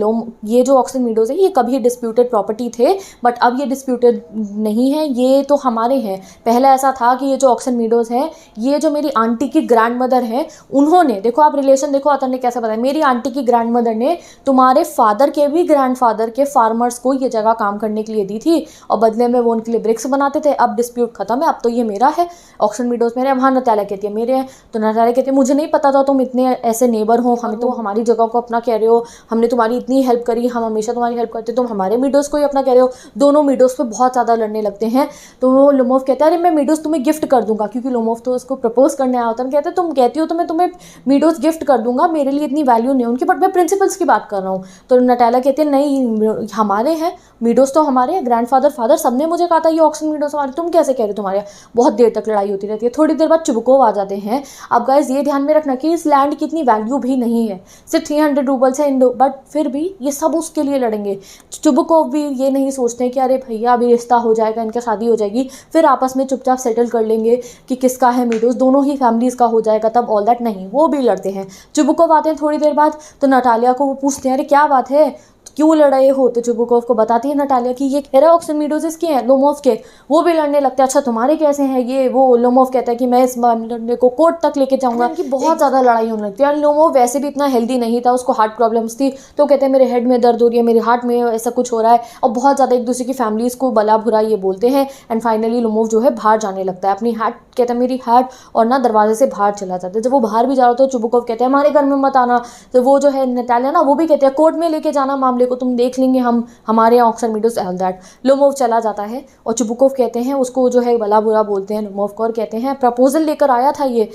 S1: ये जो ऑक्सन मीडोज है ये कभी डिस्प्यूटेड प्रॉपर्टी थे, बट अब ये डिस्प्यूटेड नहीं है, ये तो हमारे हैं। पहले ऐसा था कि ये जो ऑक्सन मीडोज है ये जो मेरी आंटी की ग्रैंड मदर है उन्होंने, देखो आप रिलेशन देखो अतन ने कैसे बताया, मेरी आंटी की ग्रैंड मदर ने तुम्हारे फादर के भी ग्रैंड फादर के फार्मर्स को ये जगह काम करने के लिए दी थी और बदले में वो उनके लिए ब्रिक्स बनाते थे। अब डिस्प्यूट खत्म है, अब तो ये मेरा है, ऑक्सन मीडोज मेरे। अब हाँ नतालिया कहती है मेरे हैं, तो नतालिया कहती है मुझे नहीं पता था तुम इतने ऐसे नेबर हो, हमें तो हमारी जगह को अपना कह रहे हो, हमने तुम्हारी इतनी हेल्प करी, हम हमेशा तुम्हारी हेल्प करते, तुम हमारे मीडोज को ही अपना कह रहे हो। दोनों मीडोज पे बहुत ज़्यादा लड़ने लगते हैं। तो लोमोव कहता है अरे मैं मीडोज तुम्हें गिफ्ट कर दूंगा, क्योंकि लोमोव तो उसको प्रपोज करने आया होता है। कहते तुम कहती हो तो मैं तुम्हें मीडोज गिफ्ट कर दूंगा, मेरे लिए इतनी वैल्यू नहीं उनकी, बट मैं प्रिंसिपल्स की बात कर रहा हूँ। तो नटालिया कहती है नहीं हमारे हैं मीडोज, तो हमारे ग्रैंडफादर फादर सबने मुझे कहा था ये ऑक्सन मीडोज हमारे, तुम कैसे कह रहे हो तुम्हारे। बहुत देर तक लड़ाई होती रहती है। थोड़ी देर बाद चुबुकोव आ जाते हैं। अब गाइज ये ध्यान में रखना कि इस लैंड की इतनी वैल्यू भी नहीं है, सिर्फ 300 रूबल्स है, बट फिर भी ये सब उसके लिए लड़ेंगे। चुबुकोव भी ये नहीं सोचते कि अरे भैया अभी रिश्ता हो जाएगा, इनका शादी हो जाएगी, फिर आपस में चुपचाप सेटल कर लेंगे कि किसका है मीडोज, दोनों ही फैमिलीज का हो जाएगा तब, ऑल दैट नहीं, वो भी लड़ते हैं। चुबुकोव आते हैं थोड़ी देर बाद, तो नटालिया को वो पूछते हैं अरे क्या बात है, क्यों लड़ाई हो। तो चुबुकोव को बताती है नटालिया कि ये कह रहा है ऑक्सन मीडोज इसके हैं, लोमोव के, वो भी लड़ने लगते हैं। अच्छा तुम्हारे कैसे हैं ये वो। लोमोव कहता है कि मैं इस मामले को कोर्ट तक लेके जाऊंगा। कि बहुत ज़्यादा लड़ाई होने लगती है। और लोमोव वैसे भी इतना हेल्दी नहीं था, उसको हार्ट प्रॉब्लम्स थी, तो कहते हैं मेरे हेड में दर्द हो रही है, मेरे हार्ट में ऐसा कुछ हो रहा है, और बहुत ज़्यादा एक दूसरे की फैमिलीज़ को भला बुरा ये बोलते हैं। एंड फाइनली लोमोव जो है बाहर जाने लगता है, अपनी हार्ट कहता है मेरी हार्ट, और ना दरवाजे से बाहर चला जाता है। जब वो बाहर भी जा रहा था तो चुबुकोव कहते हैं हमारे घर में मत आना। तो वो जो है नटालिया ना वो भी कहते हैं कोर्ट में लेके जाना मामले को, तुम देख लेंगे हम, हमारे यहाँ Oxen Meadows all that. Lomov चला जाता है और चुबुकोव कहते हैं उसको जो है भला बुरा बोलते हैं लोमोव को, और कहते हैं प्रपोजल लेकर आया था ये।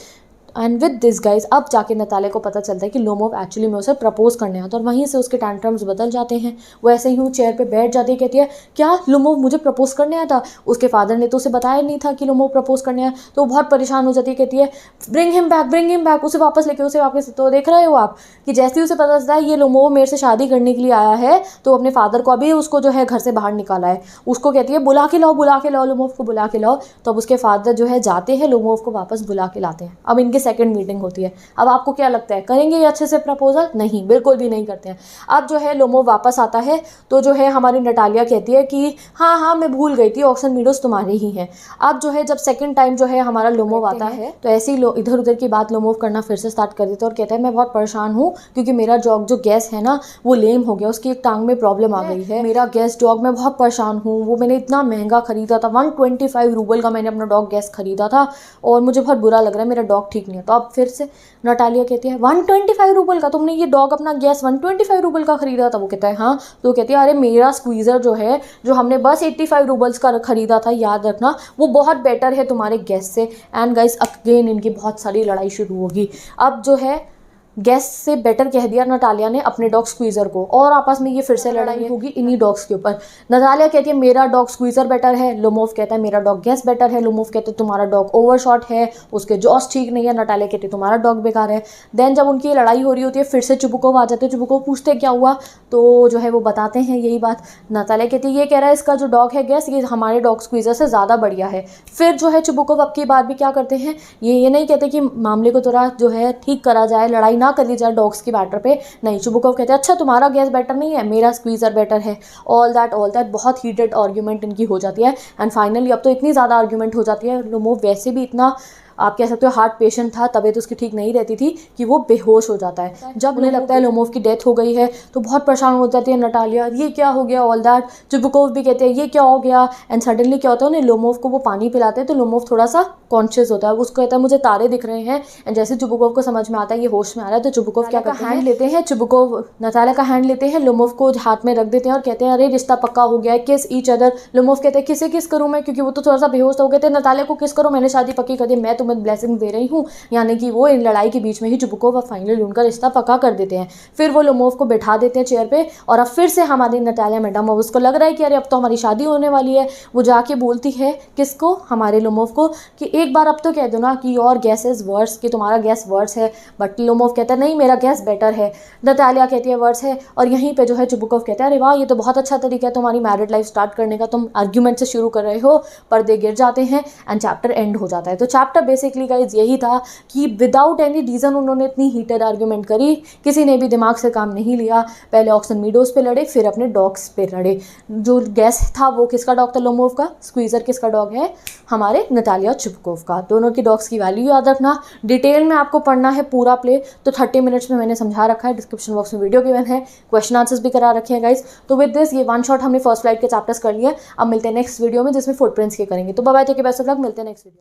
S1: एंड विद दिस गाइज अब जाके नतालिया को पता चलता है कि लोमोव एक्चुअली में उसे प्रपोज करने आता है, और वहीं से उसके टैंट्रम्स बदल जाते हैं। वो ऐसे ही चेयर पे बैठ जाती है, कहती है क्या लोमोव मुझे प्रपोज करने आया था, उसके फादर ने तो उसे बताया नहीं था कि लोमोव प्रपोज करने आया। तो वो बहुत परेशान हो जाती है, कहती है ब्रिंग हिम बैक, उसे वापस लेके उसे वापस। तो देख रहे हो आप कि जैसे ही उसे पता चलता है ये लोमोव मेरे से शादी करने के लिए आया है, तो अपने फादर को अभी उसको जो है घर से बाहर निकाला है। उसको कहती है बुला के लाओ लोमोव को बुला के लाओ। तो अब उसके फादर जो है जाते हैं लोमोव को वापस बुला के लाते हैं। अब इनके सेकंड मीटिंग होती है। अब आपको क्या लगता है, करेंगे ये अच्छे से प्रपोजल? नहीं, बिल्कुल भी नहीं करते हैं। अब जो है लोमोव वापस आता है तो जो है हमारी नटालिया कहती है कि हाँ हाँ मैं भूल गई थी, ऑक्सन मीडोज तुम्हारे ही हैं। अब जो है जब सेकंड टाइम जो है हमारा लोमोव आता है तो ऐसी इधर उधर की बात लोमोव करना फिर से स्टार्ट कर देता है और कहता है मैं बहुत परेशान हूँ क्योंकि मेरा डॉग जो गैस है ना वो लेम हो गया, उसकी एक टांग में प्रॉब्लम आ गई है। मेरा गैस डॉग मैं बहुत परेशान हूँ, वो मैंने इतना महंगा खरीदा था, 125 रूबल का मैंने अपना डॉग गैस खरीदा था और मुझे बहुत बुरा लग रहा है, मेरा डॉग ठीक नहीं है। तो अब फिर से नटालिया कहती है 125 रूबल का तुमने ये डॉग अपना गैस 125 रूबल का खरीदा था? वो कहता है हाँ। तो कहती है अरे मेरा स्क्वीज़र जो है जो हमने बस 85 रूबल्स का खरीदा था, याद रखना, वो बहुत बेटर है तुम्हारे गैस से। एंड गाइस अगेन इनकी बहुत सारी लड़ाई शुरू होगी। अब जो है गैस से बेटर कह दिया नटालिया ने अपने डॉग स्क्वीज़र को और आपस में ये फिर से लड़ाई होगी इन्हीं डॉग्स के ऊपर। नटालिया कहती है मेरा डॉग स्क्वीज़र बेटर है, लोमोव कहता है मेरा डॉग गैस बेटर है, लोमोव कहते हैं तुम्हारा डॉग ओवरशॉट है, उसके जॉस ठीक नहीं है, नटालिया कहती है तुम्हारा डॉग बेकार है। देन जब उनकी लड़ाई हो रही होती है फिर से चुबुकोव आ जाते हैं। चुबुकोव पूछते क्या हुआ, तो जो है वो बताते हैं यही बात। नटालिया कहती है ये कह रहा है इसका जो डॉग है गैस ये हमारे डॉग स्क्वीज़र से ज़्यादा बढ़िया है। फिर जो है चुबुकोव अब की बार भी क्या करते हैं, ये नहीं कहते कि मामले को थोड़ा जो है ठीक करा जाए, लड़ाई ना कर ली जाए डॉग्स की मैटर पे। नहीं, चुबुकोव कहते हैं अच्छा तुम्हारा गैस बेटर नहीं है, मेरा स्क्वीज़र बेटर है। ऑल दैट बहुत हीटेड आर्ग्यूमेंट इनकी हो जाती है। एंड फाइनली अब तो इतनी ज़्यादा आर्ग्यूमेंट हो जाती है, लोमोव वैसे भी इतना आप कह सकते हो हार्ट पेशेंट था, तबीयत उसकी ठीक नहीं रहती थी कि वो बेहोश हो जाता है। जब उन्हें लगता है लोमोव की डेथ हो गई है तो बहुत परेशान हो जाती है नटालिया, ये क्या हो गया, ऑल दैट। चुबुकोव भी कहते हैं ये क्या हो गया। एंड सडनली क्या होता है उन्हें लोमोव को वो पानी पिलाते हैं तो लोमोव थोड़ा सा कॉन्शियस होता है, उसको कहता है मुझे तारे दिख रहे हैं। एंड जैसे चुबुकोव को समझ में आता है ये होश में आ रहा है तो चुबुकोव क्या करते हैं, हैंड लेते हैं, चुबुकोव नटालिया का हैंड लेते हैं, लोमोव को हाथ में रख देते हैं और कहते हैं अरे रिश्ता पक्का हो गया है, किस ईच अदर। लोमोव कहते हैं किसे किस करूँ मैं, क्योंकि वो तो थोड़ा सा बेहोश था। वो कहते हैं नटालिया को किस करो, मैंने शादी पक्की कर दी, मैं तुम्हें ब्लेसिंग दे रही हूँ। यानी कि वो इन लड़ाई के बीच में ही चुबुकोव अब फाइनली उनका रिश्ता पक्का कर देते हैं। फिर वो लोमोव को बैठा देते हैं चेयर पे और अब फिर से हमारी नटालिया मैडम, अब उसको लग रहा है कि अरे अब तो हमारी शादी होने वाली है। वो जाके बोलती है किसको, हमारे लोमोव को, कि एक बार अब तो कह दो ना कि योर गैस इज वर्स, कि तुम्हारा गैस वर्स है। बट लोमोव कहता है नहीं मेरा गैस बेटर है। नटालिया कहती है वर्स है। और यहीं पे जो है चुबुकोव कहता है अरे वाह ये तो बहुत अच्छा तरीका है तुम्हारी मैरिड लाइफ स्टार्ट करने का, तुम आर्ग्यूमेंट से शुरू कर रहे हो। पर्दे गिर जाते हैं एंड चैप्टर एंड हो जाता है। तो चैप्टर बेसिकली गाइज यही था कि विदाउट एनी रीज़न उन्होंने इतनी हीटेड आर्ग्यूमेंट करी, किसी ने भी दिमाग से काम नहीं लिया। पहले ऑक्सन मीडोज पे लड़े, फिर अपने डॉग्स पे लड़े। जो गैस था वो किसका डॉग था, लोमोव का। स्क्वीज़र किसका डॉग है, हमारे नटालिया चुबुकोव का। दोनों की डॉग्स की वैल्यू याद रखना। डिटेल में आपको पढ़ना है पूरा प्ले तो 30 मिनट्स में मैंने समझा रखा है, डिस्क्रिप्शन बॉक्स में वीडियो गिवन है, क्वेश्चन आंसर्स भी करा रखे हैं गाइज। तो विद दिस ये वन शॉट हमने फर्स्ट फ्लाइट के चैप्टर्स कर लिए। अब मिलते हैं नेक्स्ट वीडियो में जिसमें फुटप्रिंट्स के करेंगे। तो bye bye, take care, best of luck, मिलते हैं नेक्स्ट वीडियो।